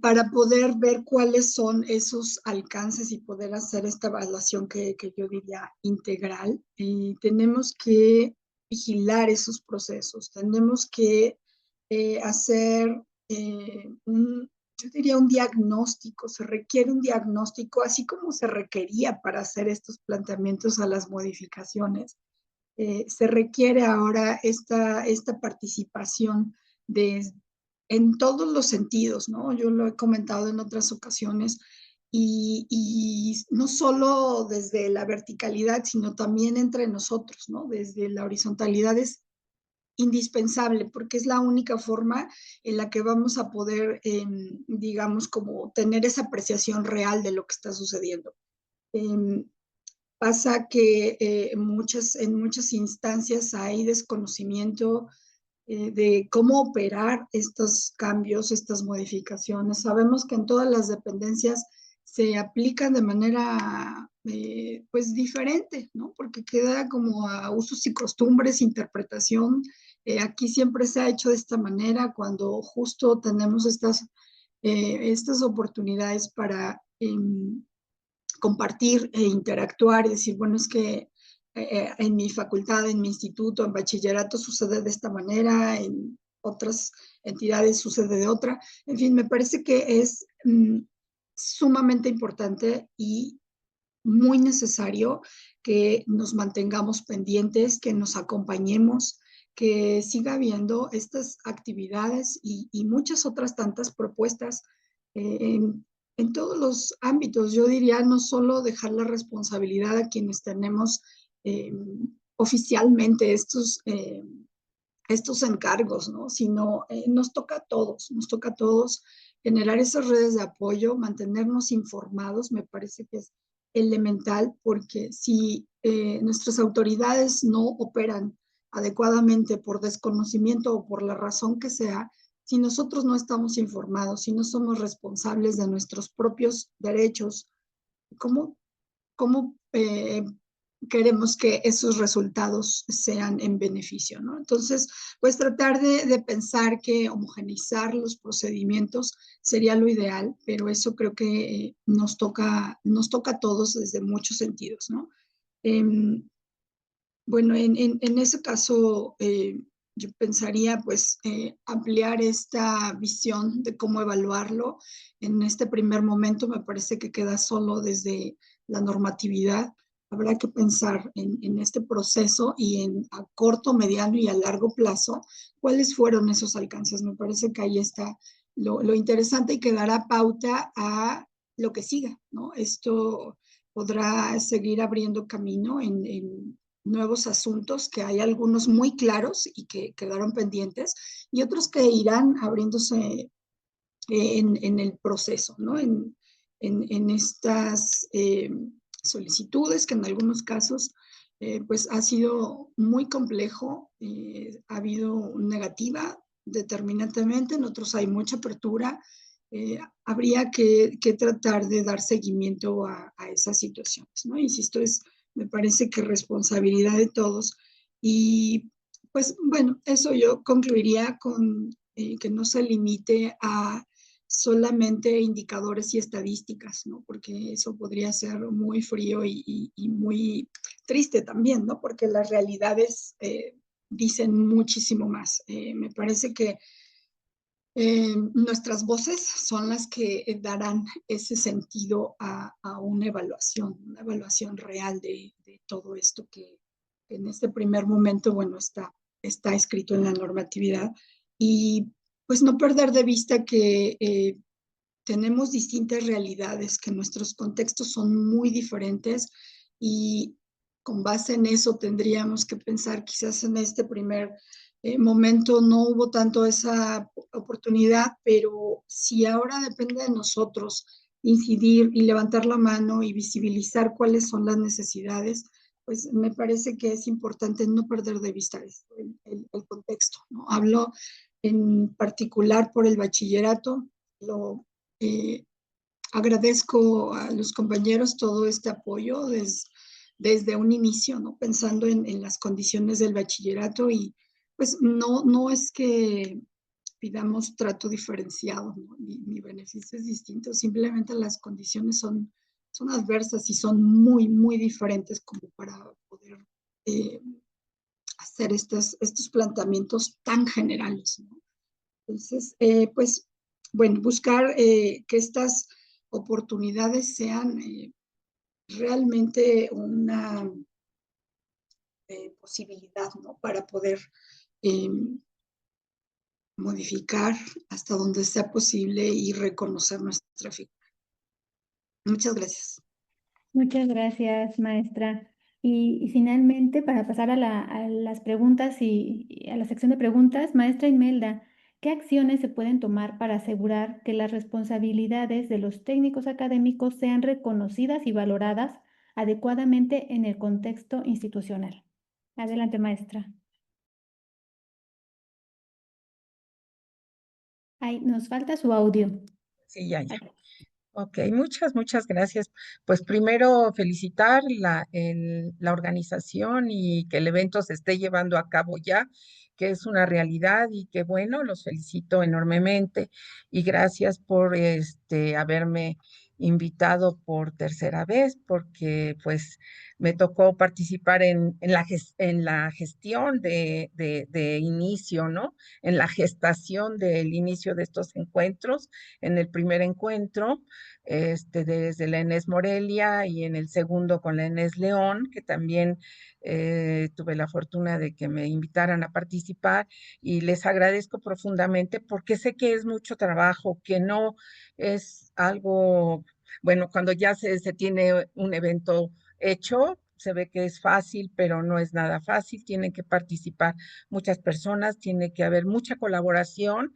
para poder ver cuáles son esos alcances y poder hacer esta evaluación que yo diría integral, tenemos que vigilar esos procesos, tenemos que hacer yo diría un diagnóstico, se requiere un diagnóstico, así como se requería para hacer estos planteamientos a las modificaciones. Se requiere ahora esta participación en todos los sentidos, ¿no? Yo lo he comentado en otras ocasiones, y no solo desde la verticalidad, sino también entre nosotros, ¿no? Desde la horizontalidad es indispensable, porque es la única forma en la que vamos a poder, digamos, como tener esa apreciación real de lo que está sucediendo. Pasa que en muchas instancias hay desconocimiento de cómo operar estos cambios, estas modificaciones. Sabemos que en todas las dependencias se aplican de manera pues diferente, ¿no? Porque queda como a usos y costumbres, interpretación. Aquí siempre se ha hecho de esta manera cuando justo tenemos estas oportunidades para compartir e interactuar y decir, bueno, es que en mi facultad, en mi instituto, en bachillerato sucede de esta manera, en otras entidades sucede de otra. En fin, me parece que es sumamente importante y muy necesario que nos mantengamos pendientes, que nos acompañemos, que siga habiendo estas actividades y muchas otras tantas propuestas en todos los ámbitos. Yo diría no solo dejar la responsabilidad a quienes tenemos oficialmente estos encargos, ¿no? Sino nos toca a todos generar esas redes de apoyo, mantenernos informados, me parece que es elemental, porque si nuestras autoridades no operan adecuadamente por desconocimiento o por la razón que sea, si nosotros no estamos informados, si no somos responsables de nuestros propios derechos, ¿cómo queremos que esos resultados sean en beneficio, ¿no? Entonces, pues tratar de pensar que homogeneizar los procedimientos sería lo ideal, pero eso creo que nos toca a todos desde muchos sentidos, ¿no? Bueno, en ese caso, yo pensaría pues ampliar esta visión de cómo evaluarlo. En este primer momento me parece que queda solo desde la normatividad. Habrá que pensar en este proceso y a corto, mediano y a largo plazo, cuáles fueron esos alcances. Me parece que ahí está lo interesante y que dará pauta a lo que siga, ¿no? Esto podrá seguir abriendo camino en nuevos asuntos, que hay algunos muy claros y que quedaron pendientes, y otros que irán abriéndose en el proceso, ¿no? En estas solicitudes, que en algunos casos pues ha sido muy complejo, ha habido negativa determinantemente, en otros hay mucha apertura. Habría que tratar de dar seguimiento a esas situaciones, ¿no? Insisto, me parece que responsabilidad de todos. Y pues bueno, eso yo concluiría con que no se limite a solamente indicadores y estadísticas, ¿no? Porque eso podría ser muy frío y muy triste también, ¿no? Porque las realidades dicen muchísimo más. Me parece que nuestras voces son las que darán ese sentido a una evaluación real de todo esto que en este primer momento, bueno, está escrito en la normatividad. Y pues no perder de vista que tenemos distintas realidades, que nuestros contextos son muy diferentes, y con base en eso tendríamos que pensar, quizás en este primer momento no hubo tanto esa oportunidad, pero si ahora depende de nosotros incidir y levantar la mano y visibilizar cuáles son las necesidades, pues me parece que es importante no perder de vista el contexto, ¿no? Hablo en particular por el bachillerato, lo agradezco a los compañeros todo este apoyo desde un inicio, ¿no? Pensando en las condiciones del bachillerato y pues no es que pidamos trato diferenciado, ¿no? Ni beneficios distintos, simplemente las condiciones son adversas y son muy diferentes como para poder hacer estos planteamientos tan generales, ¿no? Entonces, pues, bueno, buscar que estas oportunidades sean realmente una posibilidad, ¿no? Para poder modificar hasta donde sea posible y reconocer nuestra figura. Muchas gracias. Muchas gracias, maestra. Y finalmente, para pasar a las preguntas y a la sección de preguntas, maestra Imelda, ¿qué acciones se pueden tomar para asegurar que las responsabilidades de los técnicos académicos sean reconocidas y valoradas adecuadamente en el contexto institucional? Adelante, maestra. Ay, nos falta su audio. Sí, ya. Ok, muchas gracias. Pues primero felicitar la organización y que el evento se esté llevando a cabo ya, que es una realidad y que bueno, los felicito enormemente y gracias por haberme invitado por tercera vez, porque pues me tocó participar en la gestión de inicio, ¿no? En la gestación del inicio de estos encuentros, en el primer encuentro desde la Enes Morelia y en el segundo con la Enes León, que también tuve la fortuna de que me invitaran a participar y les agradezco profundamente porque sé que es mucho trabajo, que no es algo, bueno, cuando ya se tiene un evento hecho, se ve que es fácil, pero no es nada fácil, tienen que participar muchas personas, tiene que haber mucha colaboración,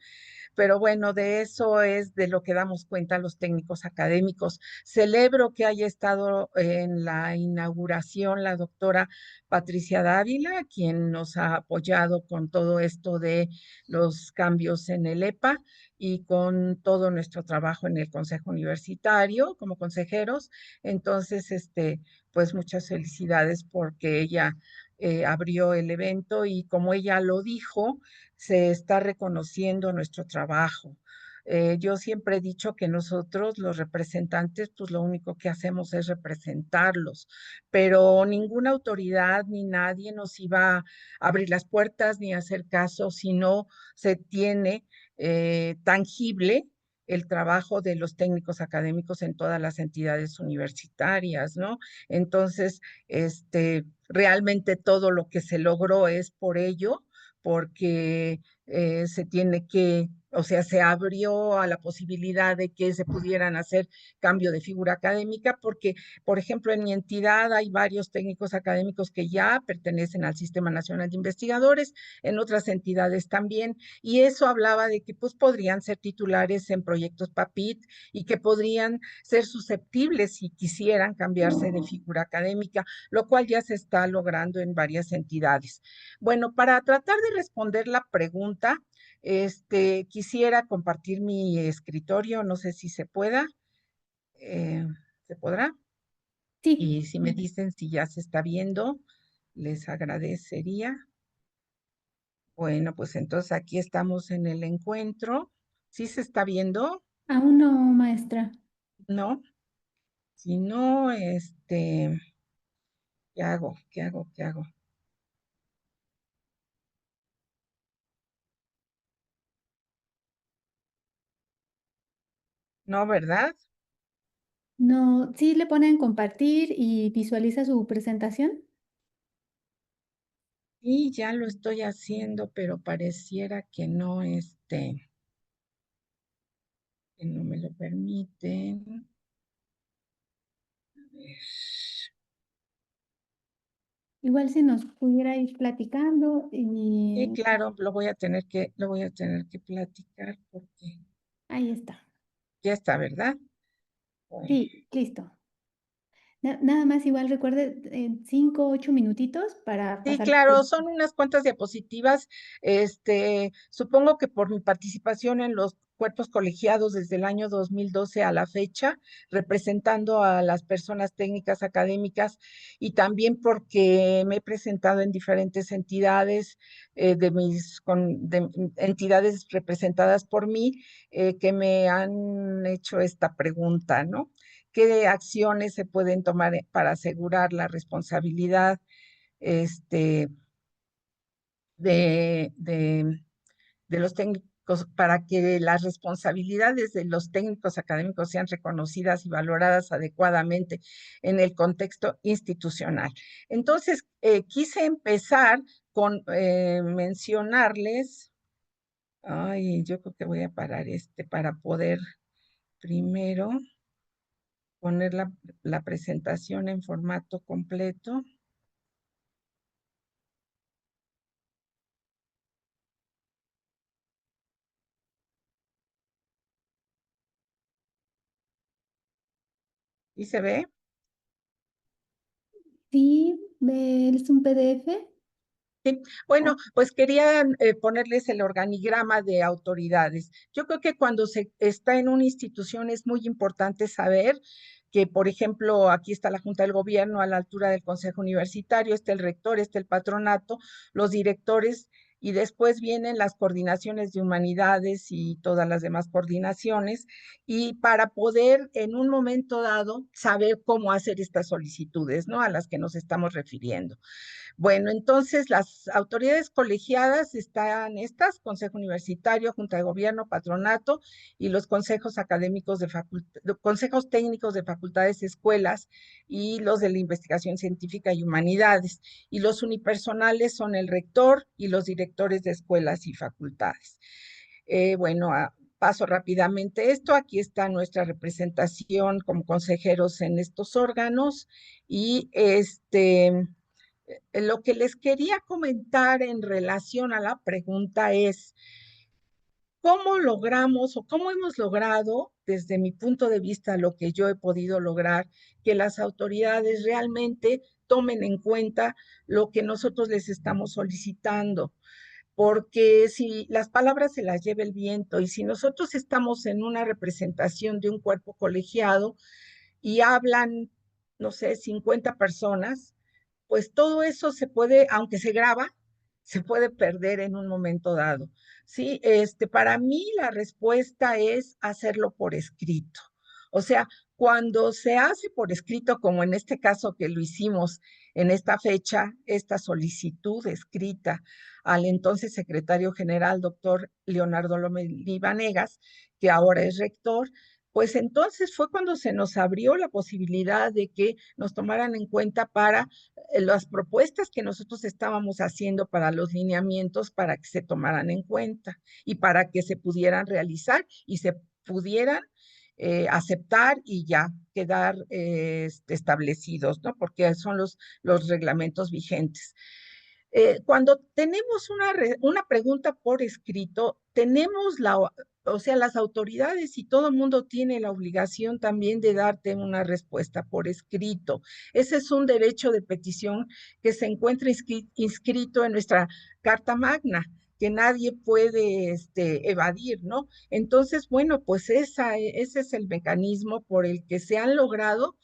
pero bueno, de eso es de lo que damos cuenta los técnicos académicos. Celebro que haya estado en la inauguración la doctora Patricia Dávila, quien nos ha apoyado con todo esto de los cambios en el EPA y con todo nuestro trabajo en el Consejo Universitario como consejeros. Entonces, pues muchas felicidades porque ella abrió el evento y como ella lo dijo, se está reconociendo nuestro trabajo. Yo siempre he dicho que nosotros, los representantes, pues lo único que hacemos es representarlos, pero ninguna autoridad ni nadie nos iba a abrir las puertas ni a hacer caso si no se tiene tangible el trabajo de los técnicos académicos en todas las entidades universitarias, ¿no? Entonces, realmente todo lo que se logró es por ello, porque se tiene que, o sea, se abrió a la posibilidad de que se pudieran hacer cambio de figura académica, porque, por ejemplo, en mi entidad hay varios técnicos académicos que ya pertenecen al Sistema Nacional de Investigadores, en otras entidades también, y eso hablaba de que pues podrían ser titulares en proyectos PAPIT y que podrían ser susceptibles si quisieran cambiarse de figura académica, lo cual ya se está logrando en varias entidades. Bueno, para tratar de responder la pregunta, quisiera compartir mi escritorio, no sé si se pueda. ¿Se podrá? Sí. Y si me dicen si ya se está viendo, les agradecería. Bueno, pues entonces aquí estamos en el encuentro. ¿Sí se está viendo? Aún no, maestra. ¿No? Si no, ¿qué hago? ¿Qué hago? ¿Qué hago? No, ¿verdad? No, ¿sí le ponen compartir y visualiza su presentación? Sí, ya lo estoy haciendo, pero pareciera que no, que no me lo permiten. A ver. Igual si nos pudiera ir platicando Sí, y claro, lo voy a tener que platicar porque ahí está. ya está, ¿verdad? Bueno, Sí, listo. Nada más igual recuerde 5 o 8 minutitos para Sí, pasar. claro, son unas cuantas diapositivas. Supongo que por mi participación en los cuerpos colegiados desde el año 2012 a la fecha, representando a las personas técnicas académicas y también porque me he presentado en diferentes entidades de entidades representadas por mí que me han hecho esta pregunta, ¿no? ¿Qué acciones se pueden tomar para asegurar la responsabilidad? este, de, de, de los técnicos, para que las responsabilidades de los técnicos académicos sean reconocidas y valoradas adecuadamente en el contexto institucional. Entonces, quise empezar con mencionarles, yo creo que voy a parar para poder primero poner la presentación en formato completo. ¿Y se ve? Sí, es un PDF. Sí, bueno, pues quería ponerles el organigrama de autoridades. Yo creo que cuando se está en una institución es muy importante saber que, por ejemplo, aquí está la Junta del Gobierno a la altura del Consejo Universitario, está el rector, está el patronato, los directores, y después vienen las coordinaciones de humanidades y todas las demás coordinaciones, y para poder en un momento dado saber cómo hacer estas solicitudes, ¿no? A las que nos estamos refiriendo. Bueno, entonces las autoridades colegiadas están estas: Consejo Universitario, Junta de Gobierno, Patronato y los consejos académicos consejos técnicos de facultades, escuelas y los de la investigación científica y humanidades. Y los unipersonales son el rector y los directores de escuelas y facultades. Bueno, paso rápidamente esto. Aquí está nuestra representación como consejeros en estos órganos y lo que les quería comentar en relación a la pregunta es, ¿cómo logramos o cómo hemos logrado, desde mi punto de vista, lo que yo he podido lograr, que las autoridades realmente tomen en cuenta lo que nosotros les estamos solicitando? Porque si las palabras se las lleva el viento y si nosotros estamos en una representación de un cuerpo colegiado y hablan, no sé, 50 personas, pues todo eso se puede, aunque se graba, se puede perder en un momento dado. Sí, para mí la respuesta es hacerlo por escrito. O sea, cuando se hace por escrito, como en este caso que lo hicimos en esta fecha, esta solicitud escrita al entonces secretario general, doctor Leonardo Lomelí Vanegas, que ahora es rector, pues entonces fue cuando se nos abrió la posibilidad de que nos tomaran en cuenta para las propuestas que nosotros estábamos haciendo para los lineamientos, para que se tomaran en cuenta y para que se pudieran realizar y se pudieran aceptar y ya quedar establecidos, ¿no? Porque son los reglamentos vigentes. Cuando tenemos una pregunta por escrito, tenemos o sea, las autoridades y todo el mundo tiene la obligación también de darte una respuesta por escrito. Ese es un derecho de petición que se encuentra inscrito en nuestra Carta Magna, que nadie puede evadir, ¿no? Entonces, bueno, pues ese es el mecanismo por el que se han logrado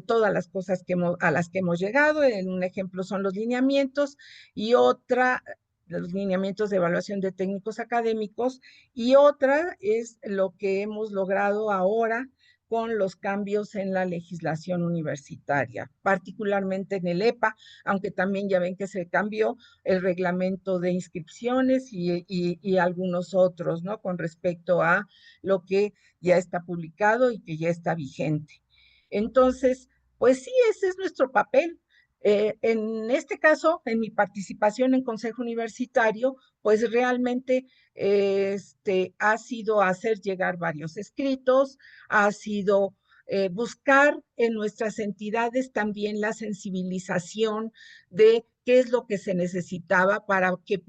todas las cosas a las que hemos llegado. En un ejemplo son los lineamientos y otra, los lineamientos de evaluación de técnicos académicos, y otra es lo que hemos logrado ahora con los cambios en la legislación universitaria, particularmente en el EPA, aunque también ya ven que se cambió el reglamento de inscripciones y algunos otros, ¿no? Con respecto a lo que ya está publicado y que ya está vigente. Entonces, pues sí, ese es nuestro papel. En este caso, en mi participación en Consejo Universitario, pues realmente ha sido hacer llegar varios escritos, ha sido buscar en nuestras entidades también la sensibilización de qué es lo que se necesitaba para que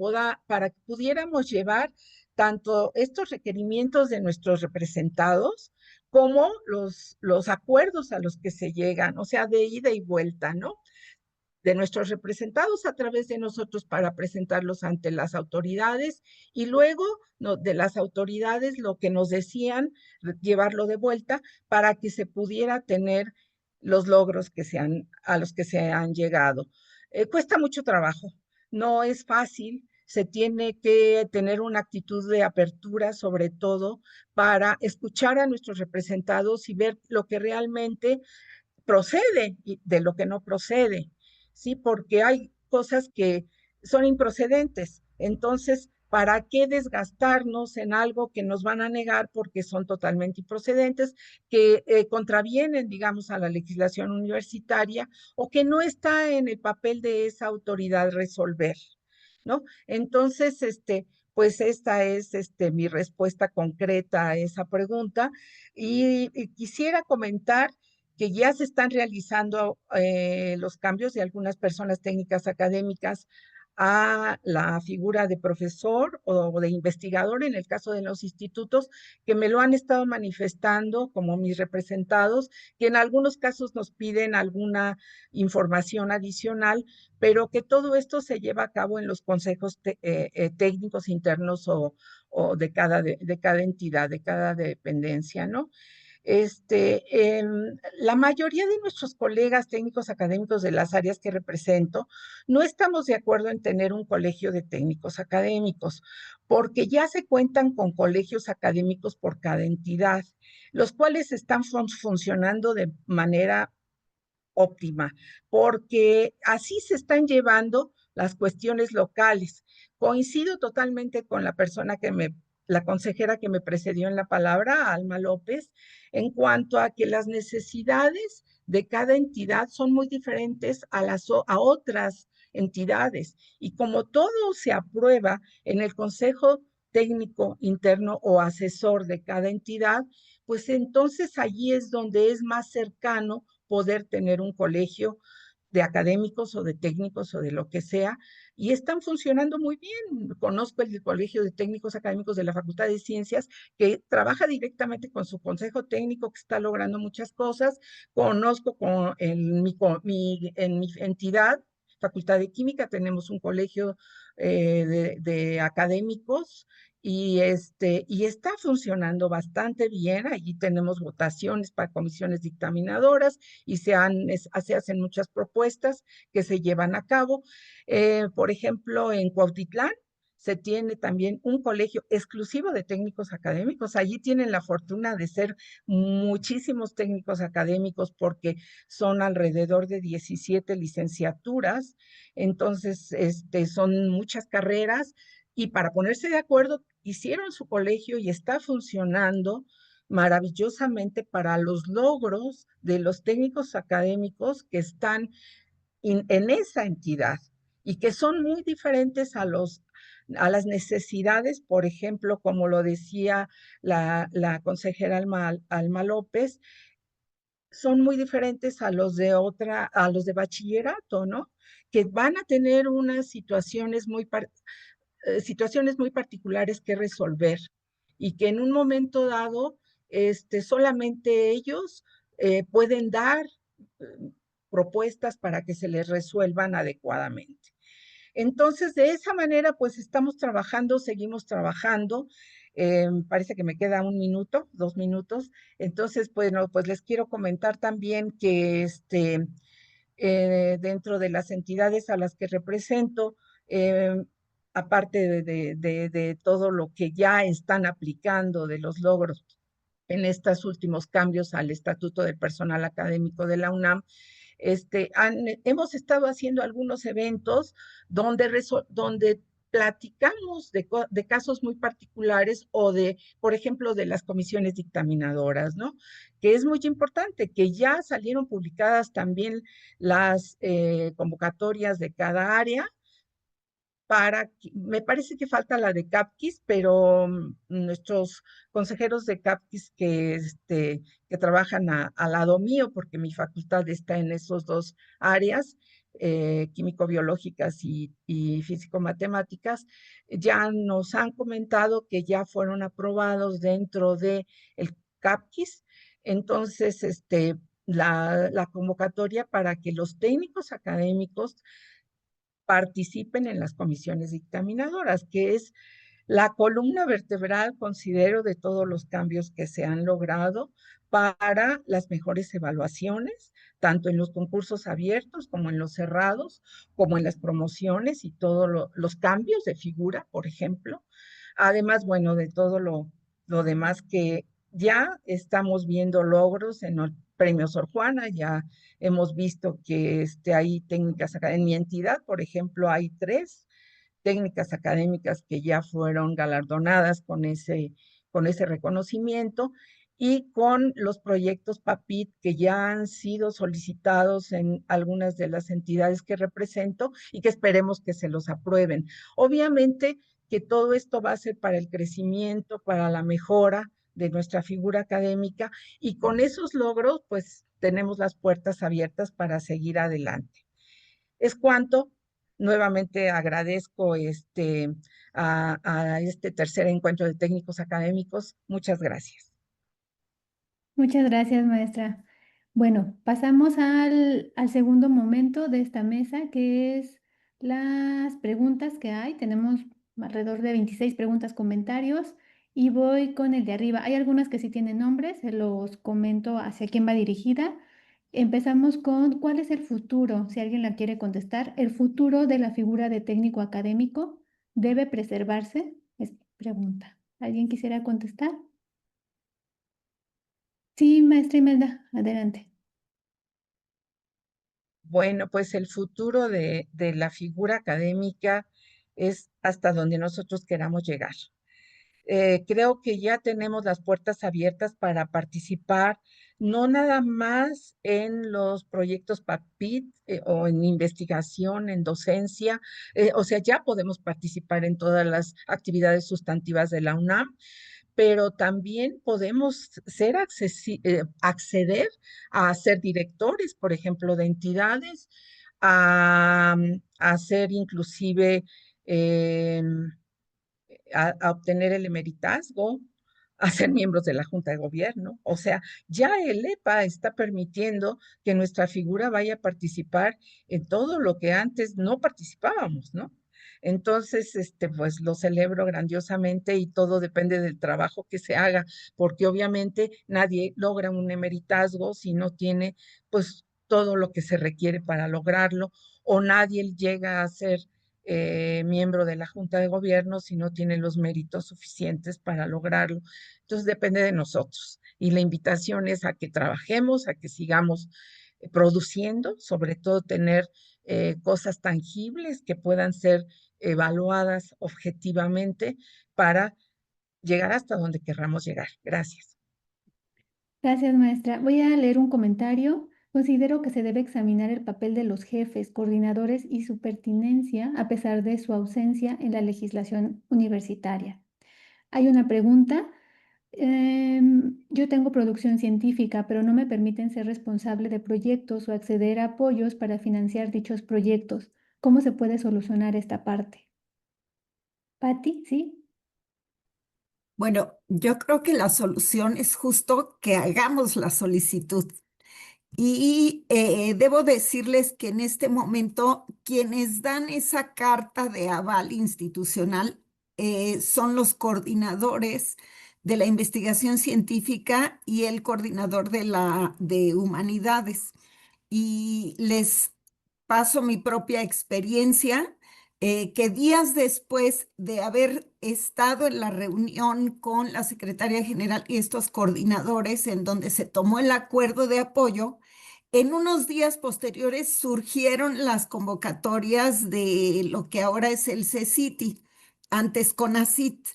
pudiéramos llevar tanto estos requerimientos de nuestros representados como los acuerdos a los que se llegan, o sea, de ida y vuelta, ¿no? De nuestros representados a través de nosotros para presentarlos ante las autoridades y luego de las autoridades lo que nos decían, llevarlo de vuelta para que se pudiera tener los logros a los que se han llegado. Cuesta mucho trabajo, no es fácil, se tiene que tener una actitud de apertura, sobre todo para escuchar a nuestros representados y ver lo que realmente procede y de lo que no procede, ¿sí? Porque hay cosas que son improcedentes. Entonces, ¿para qué desgastarnos en algo que nos van a negar porque son totalmente improcedentes, que contravienen, digamos, a la legislación universitaria o que no está en el papel de esa autoridad resolver, ¿no? Entonces, pues esta es mi respuesta concreta a esa pregunta y quisiera comentar que ya se están realizando los cambios de algunas personas técnicas académicas a la figura de profesor o de investigador en el caso de los institutos, que me lo han estado manifestando como mis representados, que en algunos casos nos piden alguna información adicional, pero que todo esto se lleva a cabo en los consejos técnicos internos o de cada entidad, de cada dependencia, ¿no? La mayoría de nuestros colegas técnicos académicos de las áreas que represento no estamos de acuerdo en tener un colegio de técnicos académicos, porque ya se cuentan con colegios académicos por cada entidad, los cuales están funcionando de manera óptima, porque así se están llevando las cuestiones locales. Coincido totalmente con la consejera que me precedió en la palabra, Alma López, en cuanto a que las necesidades de cada entidad son muy diferentes a otras entidades. Y como todo se aprueba en el Consejo Técnico Interno o asesor de cada entidad, pues entonces allí es donde es más cercano poder tener un colegio de académicos o de técnicos o de lo que sea, y están funcionando muy bien. Conozco el Colegio de Técnicos Académicos de la Facultad de Ciencias, que trabaja directamente con su consejo técnico, que está logrando muchas cosas. Conozco en mi entidad, Facultad de Química, tenemos un colegio de académicos y está funcionando bastante bien. Allí tenemos votaciones para comisiones dictaminadoras y se hacen muchas propuestas que se llevan a cabo. Por ejemplo, en Cuautitlán se tiene también un colegio exclusivo de técnicos académicos. Allí tienen la fortuna de ser muchísimos técnicos académicos porque son alrededor de 17 licenciaturas. Entonces, son muchas carreras y para ponerse de acuerdo, hicieron su colegio y está funcionando maravillosamente para los logros de los técnicos académicos que están en esa entidad y que son muy diferentes a las necesidades, por ejemplo, como lo decía la consejera Alma López, son muy diferentes a los de bachillerato, ¿no? Que van a tener unas situaciones muy particulares que resolver y que en un momento dado, solamente ellos pueden dar propuestas para que se les resuelvan adecuadamente. Entonces, de esa manera, pues seguimos trabajando. Parece que me queda 1 minuto, 2 minutos. Entonces, bueno, pues les quiero comentar también que dentro de las entidades a las que represento, aparte de todo lo que ya están aplicando de los logros en estos últimos cambios al Estatuto del Personal Académico de la UNAM, hemos estado haciendo algunos eventos donde platicamos de casos muy particulares o por ejemplo, de las comisiones dictaminadoras, ¿no? Que es muy importante, que ya salieron publicadas también las convocatorias de cada área. Me parece que falta la de CAPQUIS, pero nuestros consejeros de CAPQUIS que trabajan al lado mío, porque mi facultad está en esos dos áreas, químico-biológicas y físico-matemáticas, ya nos han comentado que ya fueron aprobados dentro de el CAPQUIS Entonces, la convocatoria para que los técnicos académicos participen en las comisiones dictaminadoras, que es la columna vertebral, considero, de todos los cambios que se han logrado para las mejores evaluaciones, tanto en los concursos abiertos como en los cerrados, como en las promociones y todos los cambios de figura, por ejemplo. Además, bueno, de todo lo demás que ya estamos viendo logros en el Premio Sor Juana, ya hemos visto que hay técnicas acá. En mi entidad, por ejemplo, hay 3 técnicas académicas que ya fueron galardonadas con ese reconocimiento y con los proyectos PAPIT que ya han sido solicitados en algunas de las entidades que represento y que esperemos que se los aprueben. Obviamente que todo esto va a ser para el crecimiento, para la mejora de nuestra figura académica, y con esos logros, pues tenemos las puertas abiertas para seguir adelante. Es cuanto. Nuevamente agradezco a este tercer encuentro de técnicos académicos. Muchas gracias. Muchas gracias, maestra. Bueno, pasamos al segundo momento de esta mesa, que es las preguntas que hay. Tenemos alrededor de 26 preguntas, comentarios, y voy con el de arriba. Hay algunas que sí tienen nombres, se los comento hacia quién va dirigida. Empezamos con ¿cuál es el futuro? Si alguien la quiere contestar, ¿el futuro de la figura de técnico académico debe preservarse? Es pregunta. ¿Alguien quisiera contestar? Sí, maestra Imelda, adelante. Bueno, pues el futuro de la figura académica es hasta donde nosotros queramos llegar. Creo que ya tenemos las puertas abiertas para participar, no nada más en los proyectos PAPIT o en investigación, en docencia, o sea, ya podemos participar en todas las actividades sustantivas de la UNAM, pero también podemos acceder a ser directores, por ejemplo, de entidades, a ser inclusive a obtener el emeritazgo, a ser miembros de la Junta de Gobierno. O sea, ya el EPA está permitiendo que nuestra figura vaya a participar en todo lo que antes no participábamos, ¿no? Entonces, pues lo celebro grandiosamente y todo depende del trabajo que se haga, porque obviamente nadie logra un emeritazgo si no tiene, pues, todo lo que se requiere para lograrlo, o nadie llega a ser miembro de la Junta de Gobierno si no tiene los méritos suficientes para lograrlo. Entonces depende de nosotros. Y la invitación es a que trabajemos, a que sigamos produciendo, sobre todo tener cosas tangibles que puedan ser evaluadas objetivamente para llegar hasta donde querramos llegar. Gracias. Gracias, maestra. Voy a leer un comentario. Considero que se debe examinar el papel de los jefes, coordinadores y su pertinencia a pesar de su ausencia en la legislación universitaria. Hay una pregunta. Yo tengo producción científica, pero no me permiten ser responsable de proyectos o acceder a apoyos para financiar dichos proyectos. ¿Cómo se puede solucionar esta parte? Patti, ¿sí? Bueno, yo creo que la solución es justo que hagamos la solicitud. Y debo decirles que en este momento quienes dan esa carta de aval institucional son los coordinadores de la investigación científica y el coordinador de humanidades. Y les paso mi propia experiencia, que días después de haber estado en la reunión con la secretaria general y estos coordinadores en donde se tomó el acuerdo de apoyo, en unos días posteriores surgieron las convocatorias de lo que ahora es el CECITI, antes CONACYT,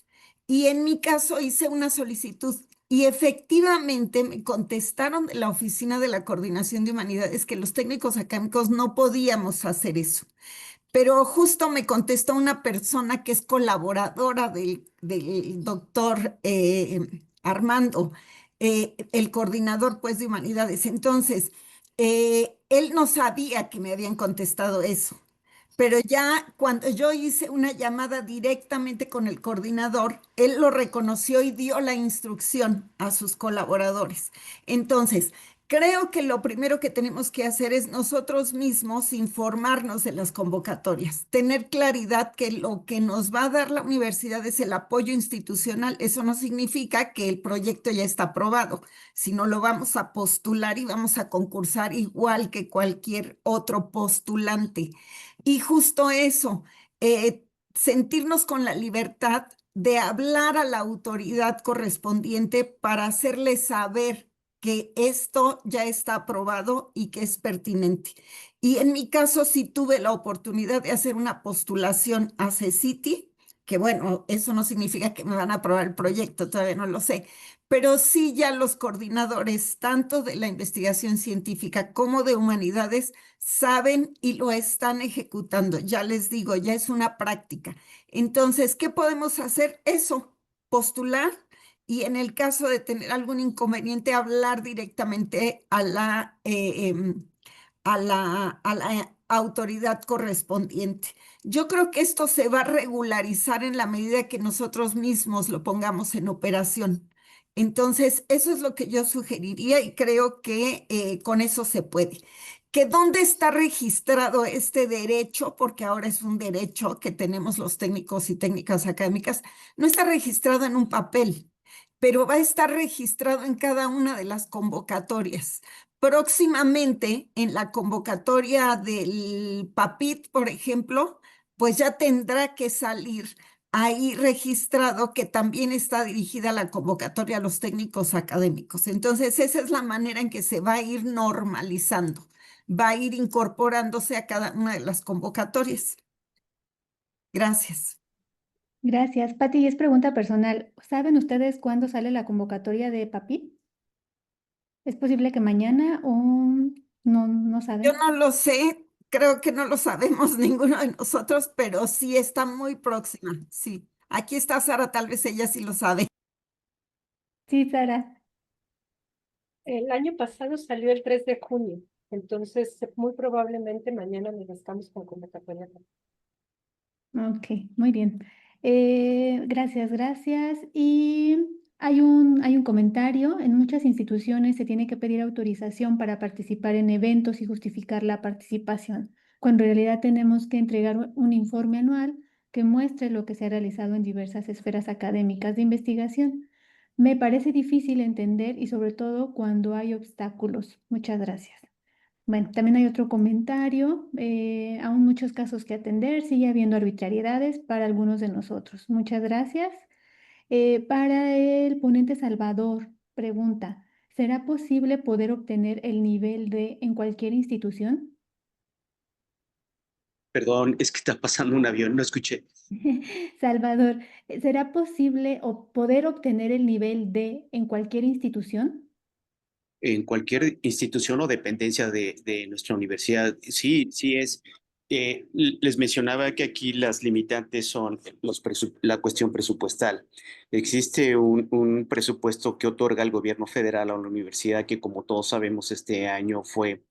y en mi caso hice una solicitud. Y efectivamente me contestaron de la Oficina de la Coordinación de Humanidades que los técnicos académicos no podíamos hacer eso. Pero justo me contestó una persona que es colaboradora del doctor Armando, el coordinador pues de Humanidades. Entonces, él no sabía que me habían contestado eso. pero ya cuando yo hice una llamada directamente con el coordinador, él lo reconoció y dio la instrucción a sus colaboradores. Entonces, creo que lo primero que tenemos que hacer es nosotros mismos informarnos de las convocatorias, tener claridad que lo que nos va a dar la universidad es el apoyo institucional. Eso no significa que el proyecto ya está aprobado, sino lo vamos a postular y vamos a concursar igual que cualquier otro postulante. Y justo eso, sentirnos con la libertad de hablar a la autoridad correspondiente para hacerle saber que esto ya está aprobado y que es pertinente. Y en mi caso sí tuve la oportunidad de hacer una postulación a CECITI, que bueno, eso no significa que me van a aprobar el proyecto, todavía no lo sé, pero sí ya los coordinadores, tanto de la investigación científica como de humanidades, saben y lo están ejecutando. Ya les digo, ya es una práctica. Entonces, ¿qué podemos hacer? Eso, postular y en el caso de tener algún inconveniente, hablar directamente a la autoridad correspondiente. Yo creo que esto se va a regularizar en la medida que nosotros mismos lo pongamos en operación. Entonces, eso es lo que yo sugeriría y creo que con eso se puede. ¿Que dónde está registrado este derecho? Porque ahora es un derecho que tenemos los técnicos y técnicas académicas. No está registrado en un papel, pero va a estar registrado en cada una de las convocatorias. Próximamente, en la convocatoria del PAPIT, por ejemplo, pues ya tendrá que salir ahí registrado que también está dirigida la convocatoria a los técnicos académicos. Entonces, esa es la manera en que se va a ir normalizando, va a ir incorporándose a cada una de las convocatorias. Gracias. Gracias. Pati, es pregunta personal. ¿Saben ustedes cuándo sale la convocatoria de PAPIT? ¿Es posible que mañana o no Yo saben? no lo sé, creo que no lo sabemos ninguno de nosotros, pero sí está muy próxima, sí. Aquí está Sara, tal vez ella sí lo sabe. Sí, Sara. El año pasado salió el 3 de junio, entonces muy probablemente mañana nos estamos con convocatoria. Ok, muy bien. Gracias, gracias. Y hay un comentario. En muchas instituciones se tiene que pedir autorización para participar en eventos y justificar la participación, cuando en realidad tenemos que entregar un informe anual que muestre lo que se ha realizado en diversas esferas académicas de investigación. Me parece difícil entender y sobre todo cuando hay obstáculos. Muchas gracias. Bueno, también hay otro comentario. Aún muchos casos que atender, sigue habiendo arbitrariedades para algunos de nosotros. Muchas gracias. Para el ponente Salvador, pregunta, ¿será posible poder obtener el nivel D en cualquier institución? Perdón, es que está pasando un avión, no escuché. Salvador, ¿será posible poder obtener el nivel D en cualquier institución? En cualquier institución o dependencia de nuestra universidad. Sí, sí es. Les mencionaba que aquí las limitantes son la cuestión presupuestal. Existe un presupuesto que otorga el gobierno federal a la universidad que, como todos sabemos, este año fue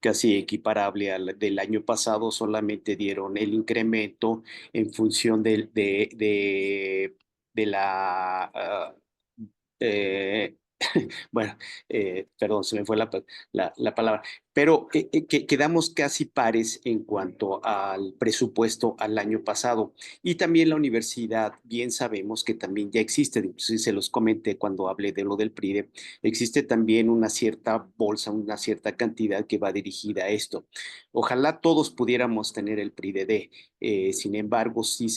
casi equiparable al del año pasado, solamente dieron el incremento en función de la... eh, bueno, perdón, se me fue la palabra, pero quedamos casi pares en cuanto al presupuesto al año pasado. Y también la universidad, bien sabemos que también ya existe, incluso se los comenté cuando hablé de lo del PRIDE, existe también una cierta bolsa, una cierta cantidad que va dirigida a esto. Ojalá todos pudiéramos tener el PRIDE, sin embargo, sí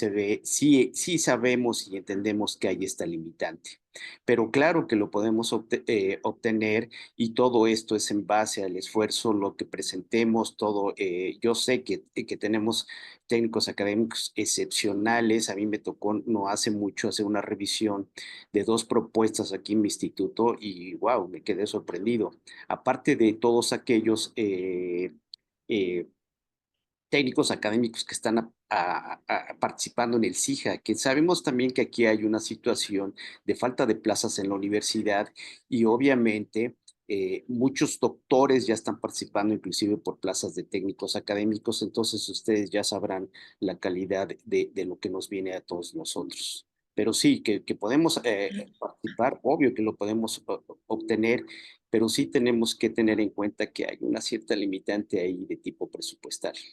sabemos y entendemos que hay esta limitante. Pero claro que lo podemos obtener y todo esto es en base al esfuerzo, lo que presentemos, todo. Yo sé que tenemos técnicos académicos excepcionales. A mí me tocó no hace mucho hacer una revisión de 2 propuestas aquí en mi instituto y wow, me quedé sorprendido. Aparte de todos aquellos eh, técnicos académicos que están participando en el CIJA, que sabemos también que aquí hay una situación de falta de plazas en la universidad y obviamente Muchos doctores ya están participando inclusive por plazas de técnicos académicos, entonces ustedes ya sabrán la calidad de lo que nos viene a todos nosotros. Pero sí, que podemos participar, obvio que lo podemos obtener, pero sí tenemos que tener en cuenta que hay una cierta limitante ahí de tipo presupuestario.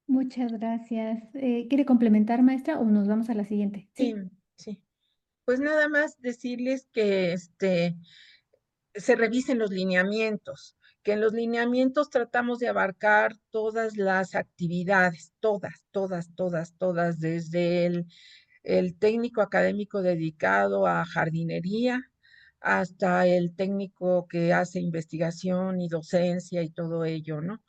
Muchas gracias. ¿Quiere complementar, maestra, o nos vamos a la siguiente? Sí, sí. Pues nada más decirles que se revisen los lineamientos, que en los lineamientos tratamos de abarcar todas las actividades, todas, desde el técnico académico dedicado a jardinería hasta el técnico que hace investigación y docencia y todo ello, ¿no?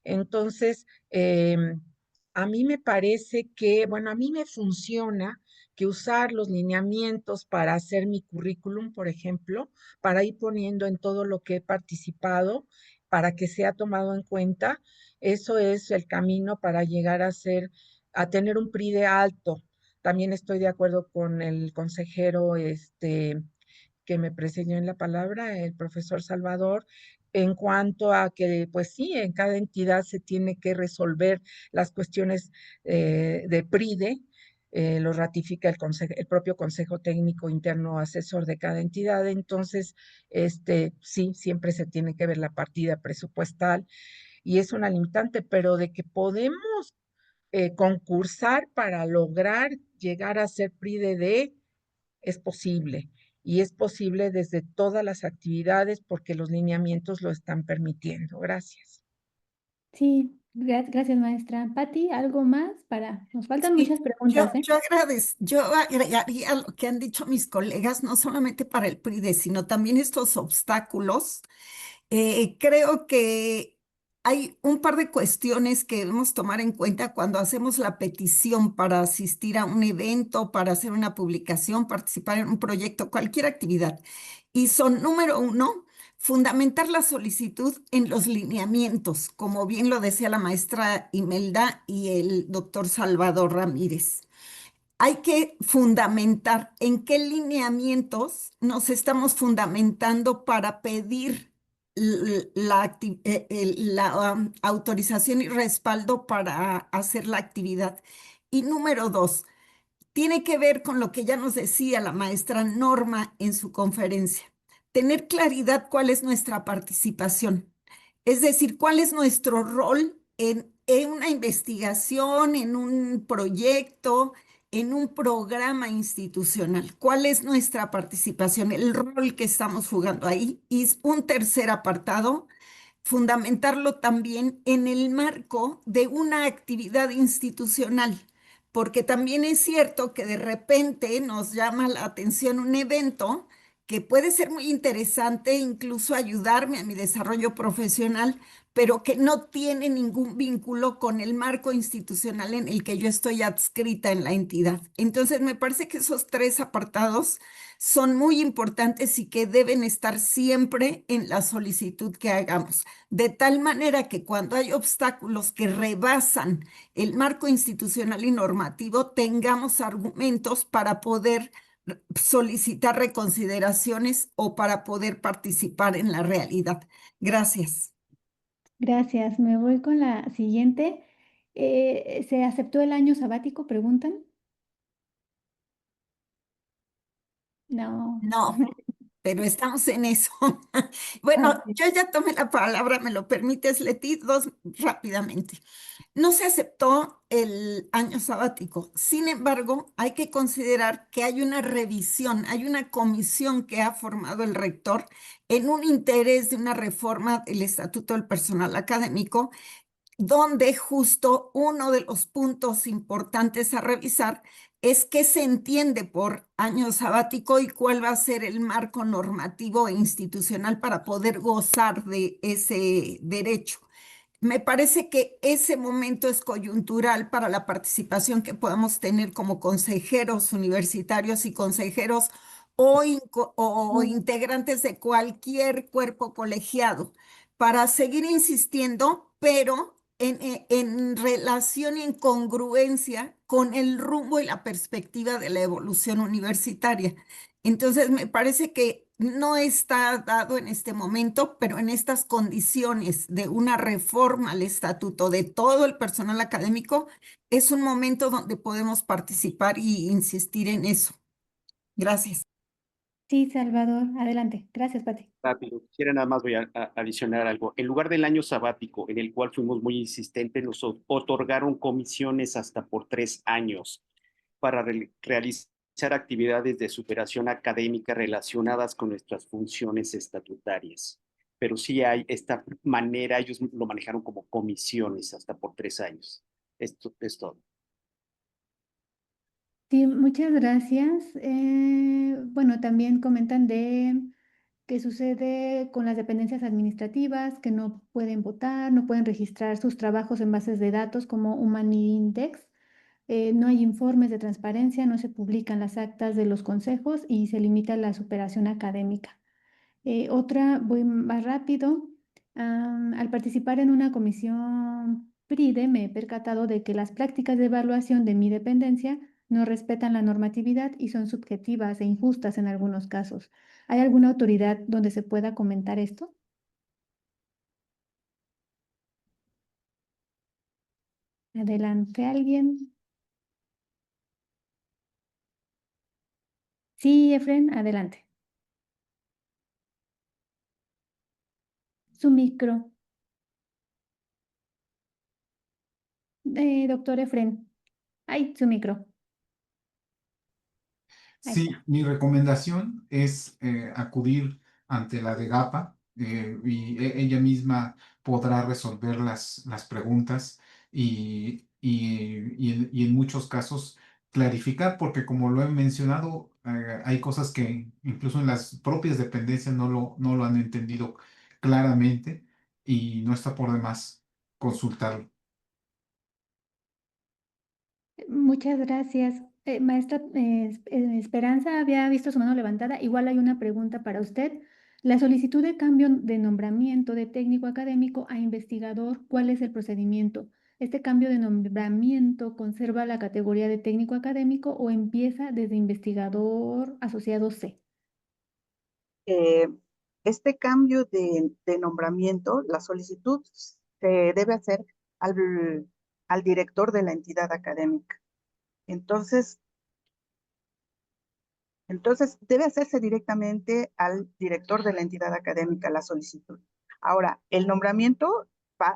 Entonces, a mí me parece que, bueno, a mí me funciona que usar los lineamientos para hacer mi currículum, por ejemplo, para ir poniendo en todo lo que he participado, para que sea tomado en cuenta. Eso es el camino para llegar a tener un PRIDE alto. También estoy de acuerdo con el consejero, que me precedió en la palabra, el profesor Salvador, en cuanto a que, pues sí, en cada entidad se tiene que resolver las cuestiones de PRIDE, lo ratifica el propio Consejo Técnico Interno Asesor de cada entidad. Entonces, sí, siempre se tiene que ver la partida presupuestal y es una limitante, pero de que podemos concursar para lograr llegar a ser PRIDE D, es posible. Y es posible desde todas las actividades porque los lineamientos lo están permitiendo. Gracias. Sí, gracias, maestra. Pati, ¿algo más nos faltan Sí, muchas preguntas, ¿eh? yo agregaría lo que han dicho mis colegas, no solamente para el PRIDE, sino también estos obstáculos. Creo que hay un par de cuestiones que debemos tomar en cuenta cuando hacemos la petición para asistir a un evento, para hacer una publicación, participar en un proyecto, cualquier actividad. Y son, número uno, fundamentar la solicitud en los lineamientos, como bien lo decía la maestra Imelda y el doctor Salvador Ramírez. Hay que fundamentar en qué lineamientos nos estamos fundamentando para pedir la autorización y respaldo para hacer la actividad. Y número dos, tiene que ver con lo que ya nos decía la maestra Norma en su conferencia. Tener claridad cuál es nuestra participación, es decir, cuál es nuestro rol en una investigación, en un proyecto, en un programa institucional. ¿Cuál es nuestra participación, el rol que estamos jugando ahí? Y un tercer apartado, fundamentarlo también en el marco de una actividad institucional, porque también es cierto que de repente nos llama la atención un evento que puede ser muy interesante, incluso ayudarme a mi desarrollo profesional, pero que no tiene ningún vínculo con el marco institucional en el que yo estoy adscrita en la entidad. Entonces, me parece que esos tres apartados son muy importantes y que deben estar siempre en la solicitud que hagamos, de tal manera que cuando hay obstáculos que rebasan el marco institucional y normativo, tengamos argumentos para poder solicitar reconsideraciones o para poder participar en la realidad. Gracias. Gracias. Me voy con la siguiente. ¿Se aceptó el año sabático? Preguntan. No. No, pero estamos en eso. Bueno, Ok. yo ya tomé la palabra, ¿me lo permites, Leti? Dos rápidamente. No se aceptó el año sabático. Sin embargo, hay que considerar que hay una revisión, hay una comisión que ha formado el rector en un interés de una reforma del Estatuto del Personal Académico, donde justo uno de los puntos importantes a revisar es qué se entiende por año sabático y cuál va a ser el marco normativo e institucional para poder gozar de ese derecho. Me parece que ese momento es coyuntural para la participación que podamos tener como consejeros universitarios y consejeros o integrantes de cualquier cuerpo colegiado, para seguir insistiendo, pero en relación y en congruencia con el rumbo y la perspectiva de la evolución universitaria. Entonces, me parece que no está dado en este momento, pero en estas condiciones de una reforma al estatuto de todo el personal académico, es un momento donde podemos participar y insistir en eso. Gracias. Sí, Salvador, adelante. Gracias, Pati. Rápido, quisiera nada más voy a adicionar algo. En lugar del año sabático, en el cual fuimos muy insistentes, nos otorgaron comisiones hasta por 3 años para realizar actividades de superación académica relacionadas con nuestras funciones estatutarias. Pero sí hay esta manera, ellos lo manejaron como comisiones hasta por 3 años. Esto es todo. Sí, muchas gracias. Bueno, también comentan de qué sucede con las dependencias administrativas que no pueden votar, no pueden registrar sus trabajos en bases de datos como Humanindex. No hay informes de transparencia, no se publican las actas de los consejos y se limita la superación académica. Otra, voy más rápido. Al participar en una comisión PRIDE, me he percatado de que las prácticas de evaluación de mi dependencia no respetan la normatividad y son subjetivas e injustas en algunos casos. ¿Hay alguna autoridad donde se pueda comentar esto? Adelante, ¿alguien? Sí, Efren, adelante. Su micro. Doctor Efren. Ay, su micro. Ahí Sí, está. mi recomendación es acudir ante la de GAPA y ella misma podrá resolver las preguntas y en muchos casos clarificar, porque como lo he mencionado, hay cosas que incluso en las propias dependencias no lo han entendido claramente y no está por demás consultarlo. Muchas gracias. Maestra Esperanza había visto su mano levantada. Igual hay una pregunta para usted. La solicitud de cambio de nombramiento de técnico académico a investigador, ¿cuál es el procedimiento? ¿Este cambio de nombramiento conserva la categoría de técnico académico o empieza desde investigador asociado C? Eh, este cambio de nombramiento, la solicitud se debe hacer al director de la entidad académica. Entonces, debe hacerse directamente al director de la entidad académica la solicitud. Ahora, el nombramiento,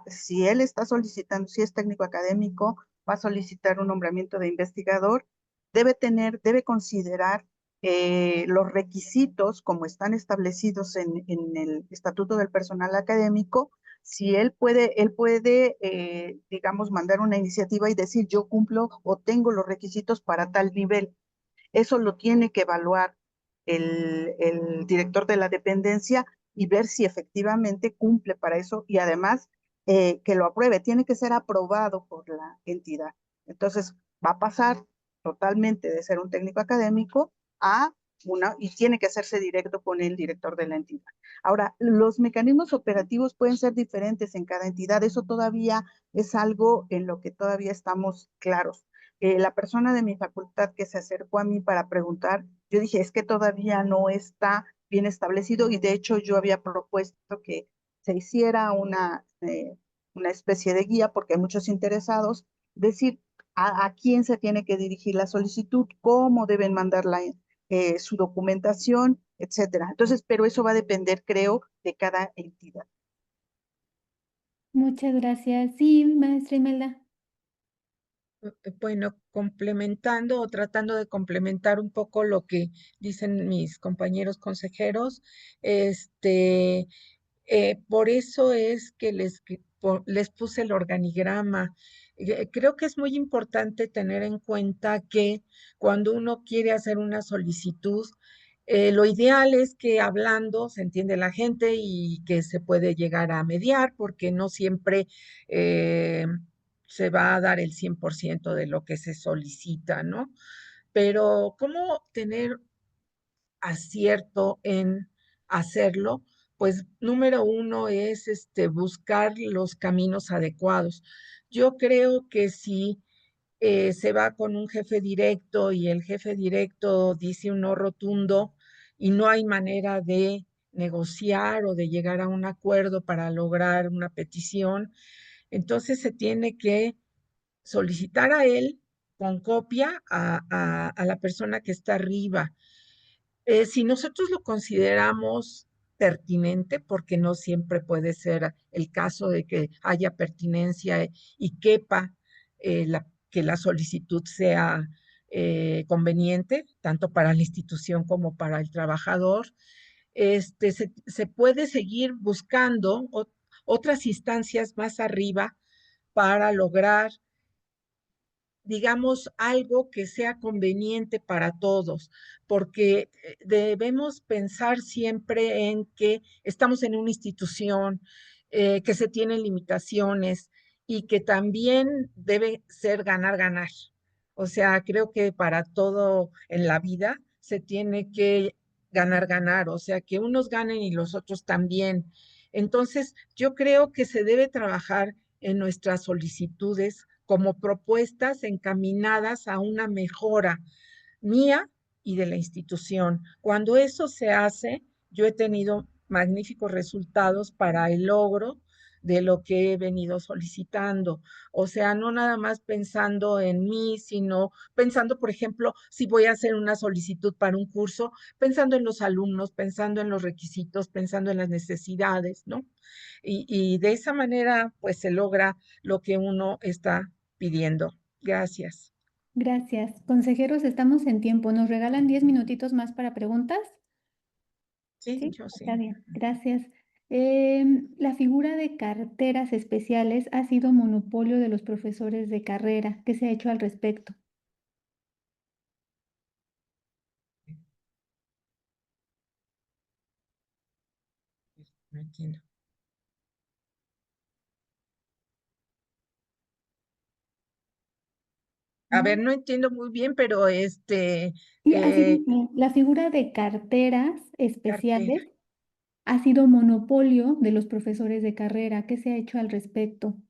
si él está solicitando, si es técnico académico, va a solicitar un nombramiento de investigador, debe considerar los requisitos como están establecidos en el Estatuto del Personal Académico. Si él puede, digamos, mandar una iniciativa y decir, yo cumplo o tengo los requisitos para tal nivel. Eso lo tiene que evaluar el director de la dependencia y ver si efectivamente cumple para eso y además que lo apruebe. Tiene que ser aprobado por la entidad. Entonces, va a pasar totalmente de ser un técnico académico a y tiene que hacerse directo con el director de la entidad. Ahora, los mecanismos operativos pueden ser diferentes en cada entidad. Eso todavía es algo en lo que todavía estamos claros. La persona de mi facultad que se acercó a mí para preguntar, yo dije, es que todavía no está bien establecido y de hecho yo había propuesto que se hiciera una especie de guía porque hay muchos interesados, decir a quién se tiene que dirigir la solicitud, cómo deben mandar su documentación, etcétera. Entonces, pero eso va a depender, creo, de cada entidad. Muchas gracias. Sí, maestra Imelda. Bueno, complementando o tratando de complementar un poco lo que dicen mis compañeros consejeros, por eso es que les puse el organigrama. Creo que es muy importante tener en cuenta que cuando uno quiere hacer una solicitud, lo ideal es que hablando se entiende la gente y que se puede llegar a mediar, porque no siempre eh, se va a dar el 100% de lo que se solicita, ¿no? Pero ¿cómo tener acierto en hacerlo? Pues número uno es buscar los caminos adecuados. Yo creo que si se va con un jefe directo y el jefe directo dice un no rotundo y no hay manera de negociar o de llegar a un acuerdo para lograr una petición, entonces se tiene que solicitar a él con copia a la persona que está arriba. Si nosotros lo consideramos pertinente, porque no siempre puede ser el caso de que haya pertinencia y quepa que la solicitud sea conveniente, tanto para la institución como para el trabajador, se puede seguir buscando otras instancias más arriba para lograr, digamos, algo que sea conveniente para todos, porque debemos pensar siempre en que estamos en una institución, que se tienen limitaciones y que también debe ser ganar, ganar. O sea, creo que para todo en la vida se tiene que ganar, ganar, o sea, que unos ganen y los otros también. Entonces, yo creo que se debe trabajar en nuestras solicitudes como propuestas encaminadas a una mejora mía y de la institución. Cuando eso se hace, yo he tenido magníficos resultados para el logro de lo que he venido solicitando. O sea, no nada más pensando en mí, sino pensando, por ejemplo, si voy a hacer una solicitud para un curso, pensando en los alumnos, pensando en los requisitos, pensando en las necesidades, ¿no? Y de esa manera, pues se logra lo que uno está pidiendo. Gracias. Gracias. Consejeros, estamos en tiempo. ¿Nos regalan 10 minutitos más para preguntas? Sí, Sí, yo sí. está bien. Gracias. La figura de carteras especiales ha sido monopolio de los profesores de carrera. ¿Qué se ha hecho al respecto? No entiendo. A ver, no entiendo muy bien, pero Sí, la figura de carteras especiales ha sido monopolio de los profesores de carrera. ¿Qué se ha hecho al respecto?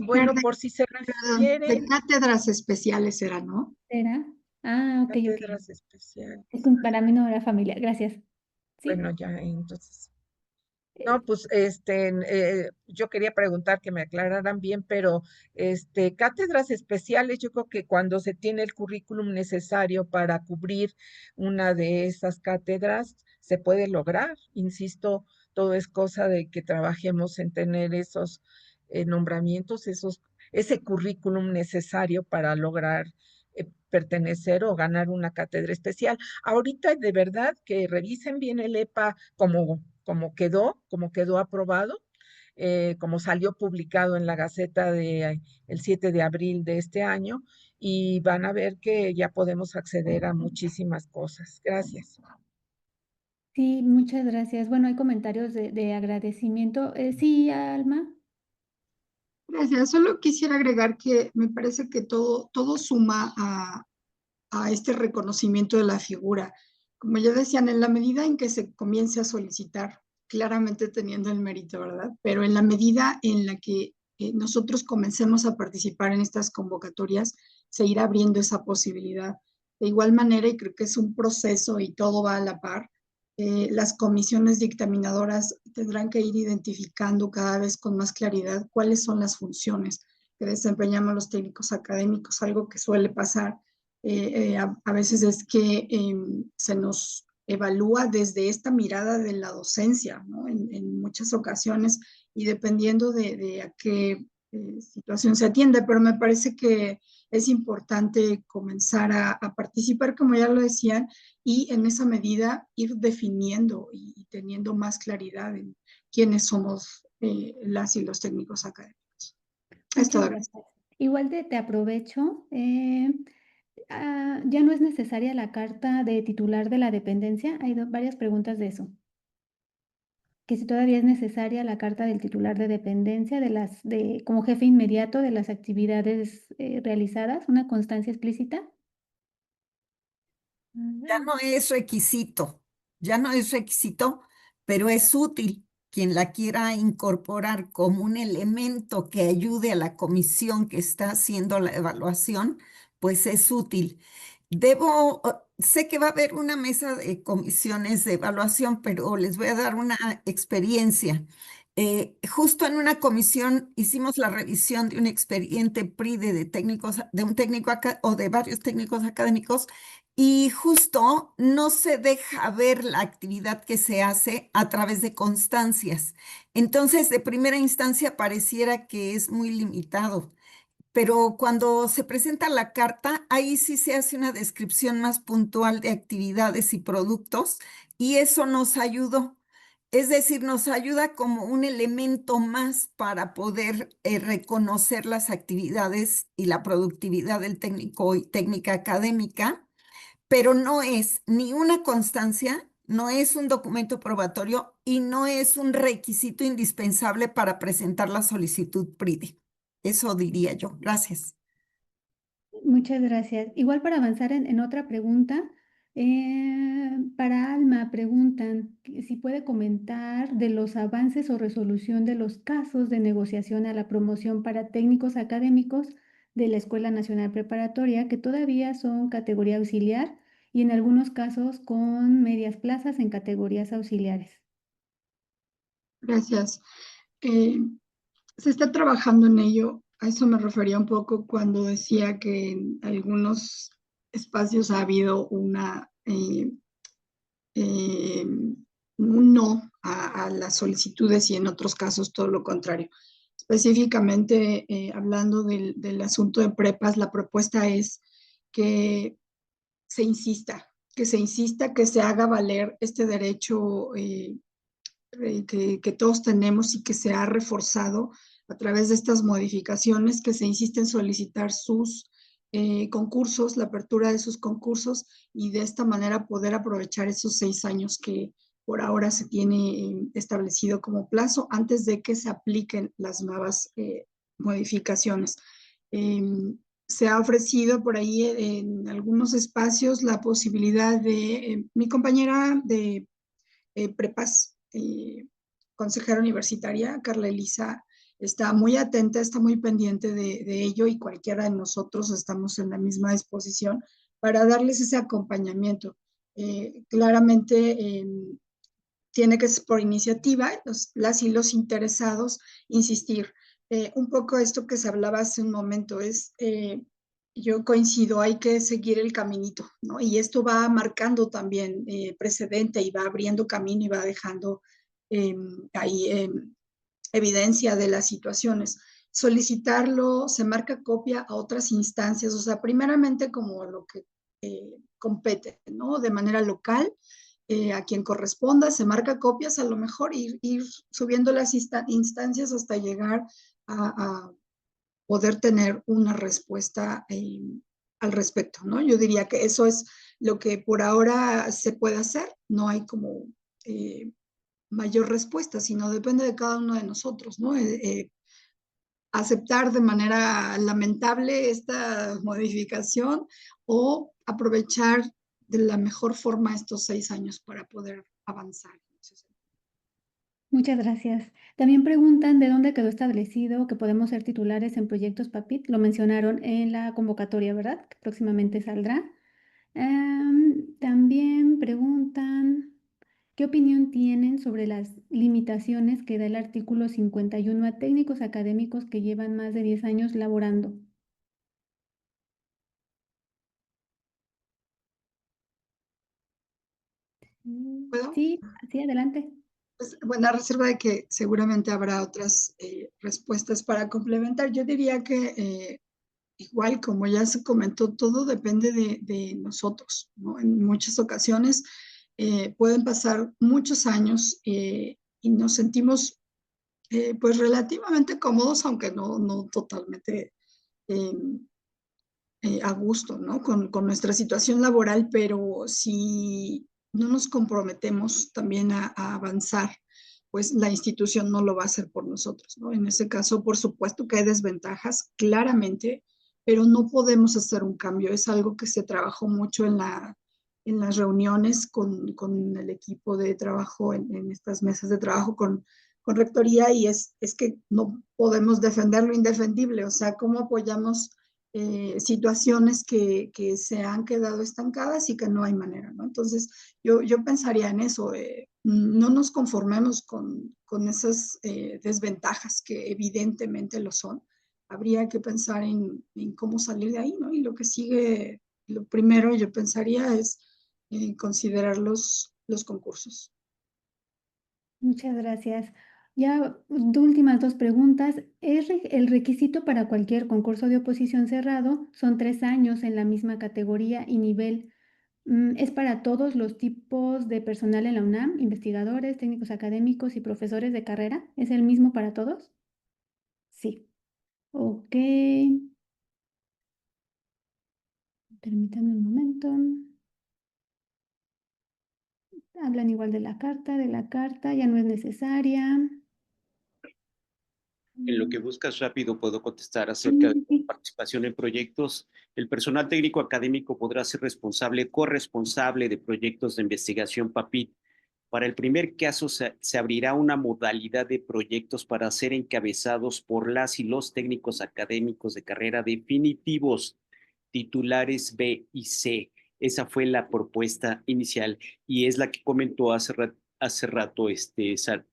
Bueno, por si se Perdón, de refiere cátedras especiales era, ¿no? ¿Será? Ah, ok, ok. cátedras especiales. Para mí no era familiar. Gracias. Sí. Bueno, ya, entonces. No, pues yo quería preguntar que me aclararan bien, pero cátedras especiales, yo creo que cuando se tiene el currículum necesario para cubrir una de esas cátedras, se puede lograr. Insisto, todo es cosa de que trabajemos en tener esos nombramientos, ese currículum necesario para lograr pertenecer o ganar una cátedra especial. Ahorita de verdad que revisen bien el EPA como quedó aprobado, como salió publicado en la Gaceta el 7 de abril de este año, y van a ver que ya podemos acceder a muchísimas cosas. Gracias. Sí, muchas gracias. Bueno, hay comentarios de agradecimiento. Sí, Alma. Gracias. Solo quisiera agregar que me parece que todo suma a este reconocimiento de la figura. Como ya decían, en la medida en que se comience a solicitar, claramente teniendo el mérito, ¿verdad? Pero en la medida en la que nosotros comencemos a participar en estas convocatorias, se irá abriendo esa posibilidad. De igual manera, y creo que es un proceso y todo va a la par, las comisiones dictaminadoras tendrán que ir identificando cada vez con más claridad cuáles son las funciones que desempeñamos los técnicos académicos, algo que suele pasar a veces es que se nos evalúa desde esta mirada de la docencia, ¿no? En muchas ocasiones y dependiendo de a qué situación se atiende, pero me parece que es importante comenzar a participar, como ya lo decían, y en esa medida ir definiendo y teniendo más claridad en quiénes somos las y los técnicos académicos. Muchas gracias. Igual te aprovecho. Ya no es necesaria la carta de titular de la dependencia. Hay varias preguntas de eso. Que si todavía es necesaria la carta del titular de dependencia como jefe inmediato de las actividades realizadas, una constancia explícita. Ya no es requisito, pero es útil. Quien la quiera incorporar como un elemento que ayude a la comisión que está haciendo la evaluación, pues es útil. Debo sé que va a haber una mesa de comisiones de evaluación, pero les voy a dar una experiencia. Justo en una comisión hicimos la revisión de un expediente PRIDE de técnicos, de un técnico o de varios técnicos académicos, y justo no se deja ver la actividad que se hace a través de constancias. Entonces, de primera instancia pareciera que es muy limitado. Pero cuando se presenta la carta, ahí sí se hace una descripción más puntual de actividades y productos, y eso nos ayudó. Es decir, nos ayuda como un elemento más para poder reconocer las actividades y la productividad del técnico y técnica académica, pero no es ni una constancia, no es un documento probatorio y no es un requisito indispensable para presentar la solicitud PRIDE. Eso diría yo. Gracias. Muchas gracias. Igual para avanzar en otra pregunta, para Alma preguntan si puede comentar de los avances o resolución de los casos de negociación a la promoción para técnicos académicos de la Escuela Nacional Preparatoria que todavía son categoría auxiliar y en algunos casos con medias plazas en categorías auxiliares. Gracias. Se está trabajando en ello. A eso me refería un poco cuando decía que en algunos espacios ha habido un no a las solicitudes y en otros casos todo lo contrario. Específicamente, hablando del asunto de prepas, la propuesta es que se insista, que se haga valer este derecho que todos tenemos y que se ha reforzado a través de estas modificaciones, que se insiste en solicitar sus concursos, la apertura de sus concursos y de esta manera poder aprovechar esos 6 años que por ahora se tiene establecido como plazo antes de que se apliquen las nuevas modificaciones. Se ha ofrecido por ahí en algunos espacios la posibilidad de, mi compañera de prepas, consejera universitaria, Carla Elisa, está muy atenta, está muy pendiente de ello y cualquiera de nosotros estamos en la misma disposición para darles ese acompañamiento. Claramente tiene que ser por iniciativa, las y los interesados, insistir. Un poco esto que se hablaba hace un momento es, yo coincido, hay que seguir el caminito, ¿no? Y esto va marcando también precedente y va abriendo camino y va dejando ahí evidencia de las situaciones. Solicitarlo, se marca copia a otras instancias, o sea, primeramente como lo que compete, ¿no? De manera local, a quien corresponda, se marca copias, a lo mejor ir subiendo las instancias hasta llegar a poder tener una respuesta al respecto, ¿no? Yo diría que eso es lo que por ahora se puede hacer, no hay como mayor respuesta, sino depende de cada uno de nosotros, ¿no? Aceptar de manera lamentable esta modificación o aprovechar de la mejor forma estos 6 años para poder avanzar. Muchas gracias. También preguntan de dónde quedó establecido que podemos ser titulares en proyectos PAPIT. Lo mencionaron en la convocatoria, ¿verdad? Que próximamente saldrá. También preguntan qué opinión tienen sobre las limitaciones que da el artículo 51 a técnicos académicos que llevan más de 10 años laborando. ¿Puedo? Sí, adelante. Pues, bueno, a reserva de que seguramente habrá otras respuestas para complementar. Yo diría que igual, como ya se comentó, todo depende de nosotros, ¿no? En muchas ocasiones pueden pasar muchos años y nos sentimos pues relativamente cómodos, aunque no totalmente a gusto, ¿no? Con nuestra situación laboral, pero si no nos comprometemos también a avanzar, pues la institución no lo va a hacer por nosotros, ¿no? En ese caso, por supuesto que hay desventajas, claramente, pero no podemos hacer un cambio. Es algo que se trabajó mucho en las reuniones con el equipo de trabajo, en estas mesas de trabajo con rectoría, y es que no podemos defender lo indefendible, o sea, ¿cómo apoyamos situaciones que se han quedado estancadas y que no hay manera, ¿no? Entonces, yo pensaría en eso, no nos conformemos con esas desventajas que evidentemente lo son. Habría que pensar en cómo salir de ahí, ¿no? Y lo que sigue, lo primero yo pensaría es considerar los concursos. Muchas gracias. Ya últimas dos preguntas. El requisito para cualquier concurso de oposición cerrado son 3 años en la misma categoría y nivel. ¿Es para todos los tipos de personal en la UNAM, investigadores, técnicos académicos y profesores de carrera? ¿Es el mismo para todos? Sí. Ok. Permítanme un momento. Hablan igual de la carta ya no es necesaria. En lo que buscas rápido puedo contestar acerca de la Sí. participación en proyectos. El personal técnico académico podrá ser responsable, corresponsable de proyectos de investigación PAPIT. Para el primer caso se abrirá una modalidad de proyectos para ser encabezados por las y los técnicos académicos de carrera definitivos, titulares B y C. Esa fue la propuesta inicial y es la que comentó hace rato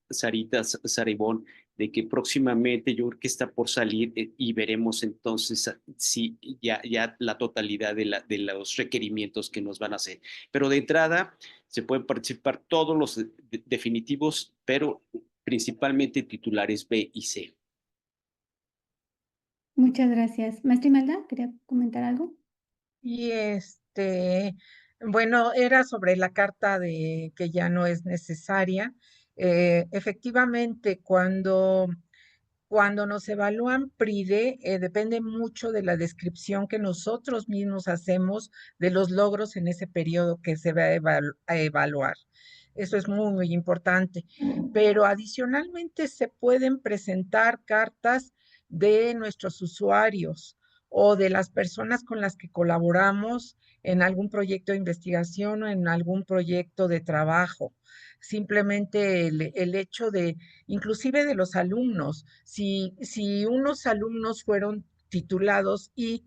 Sarita Saribón, de que próximamente yo creo que está por salir y veremos entonces si ya la totalidad de los requerimientos que nos van a hacer. Pero de entrada se pueden participar todos los definitivos, pero principalmente titulares B y C. Muchas gracias. Maestra Imelda, ¿quería comentar algo? Y bueno, era sobre la carta de que ya no es necesaria. Efectivamente, cuando nos evalúan PRIDE, depende mucho de la descripción que nosotros mismos hacemos de los logros en ese periodo que se va a evaluar. Eso es muy, muy importante. Pero adicionalmente se pueden presentar cartas de nuestros usuarios o de las personas con las que colaboramos en algún proyecto de investigación o en algún proyecto de trabajo. Simplemente el hecho de, inclusive de los alumnos, si unos alumnos fueron titulados y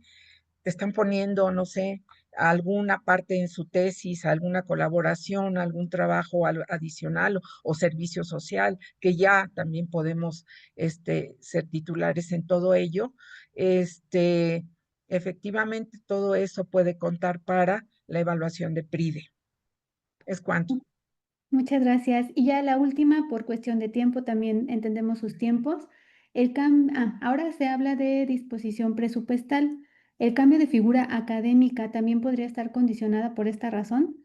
te están poniendo, no sé, alguna parte en su tesis, alguna colaboración, algún trabajo adicional o servicio social, que ya también podemos ser titulares en todo ello, efectivamente todo eso puede contar para la evaluación de PRIDE. Es cuanto. Muchas gracias. Y ya la última, por cuestión de tiempo, también entendemos sus tiempos. Ahora se habla de disposición presupuestal. ¿El cambio de figura académica también podría estar condicionada por esta razón?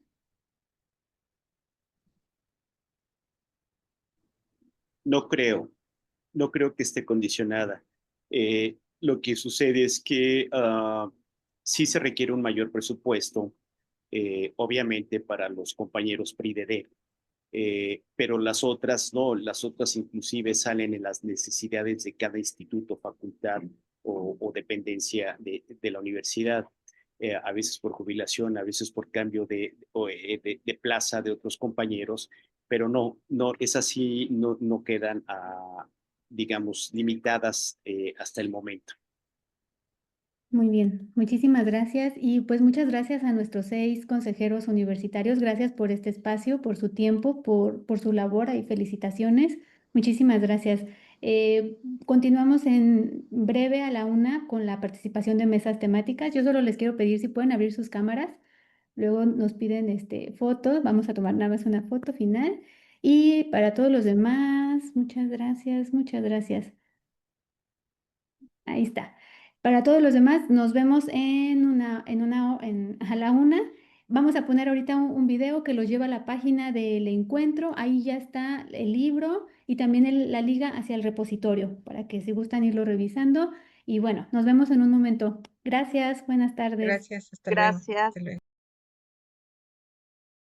No creo que esté condicionada. Lo que sucede es que sí se requiere un mayor presupuesto, obviamente para los compañeros PRIDD, pero las otras no, las otras inclusive salen en las necesidades de cada instituto, facultad o dependencia de la universidad. A veces por jubilación, a veces por cambio de plaza de otros compañeros, pero no es así, no quedan, digamos, limitadas hasta el momento. Muy bien, muchísimas gracias y pues muchas gracias a nuestros 6 consejeros universitarios. Gracias por este espacio, por su tiempo, por su labor y felicitaciones. Muchísimas gracias. Continuamos en breve a la 1 con la participación de mesas temáticas. Yo solo les quiero pedir si pueden abrir sus cámaras. Luego nos piden fotos. Vamos a tomar nada más una foto final. Y para todos los demás, muchas gracias, muchas gracias. Ahí está. Para todos los demás, nos vemos a la 1. Vamos a poner ahorita un video que los lleva a la página del encuentro. Ahí ya está el libro y también la liga hacia el repositorio para que si gustan irlo revisando. Y bueno, nos vemos en un momento. Gracias, buenas tardes. Gracias, hasta luego. Gracias. Hasta luego.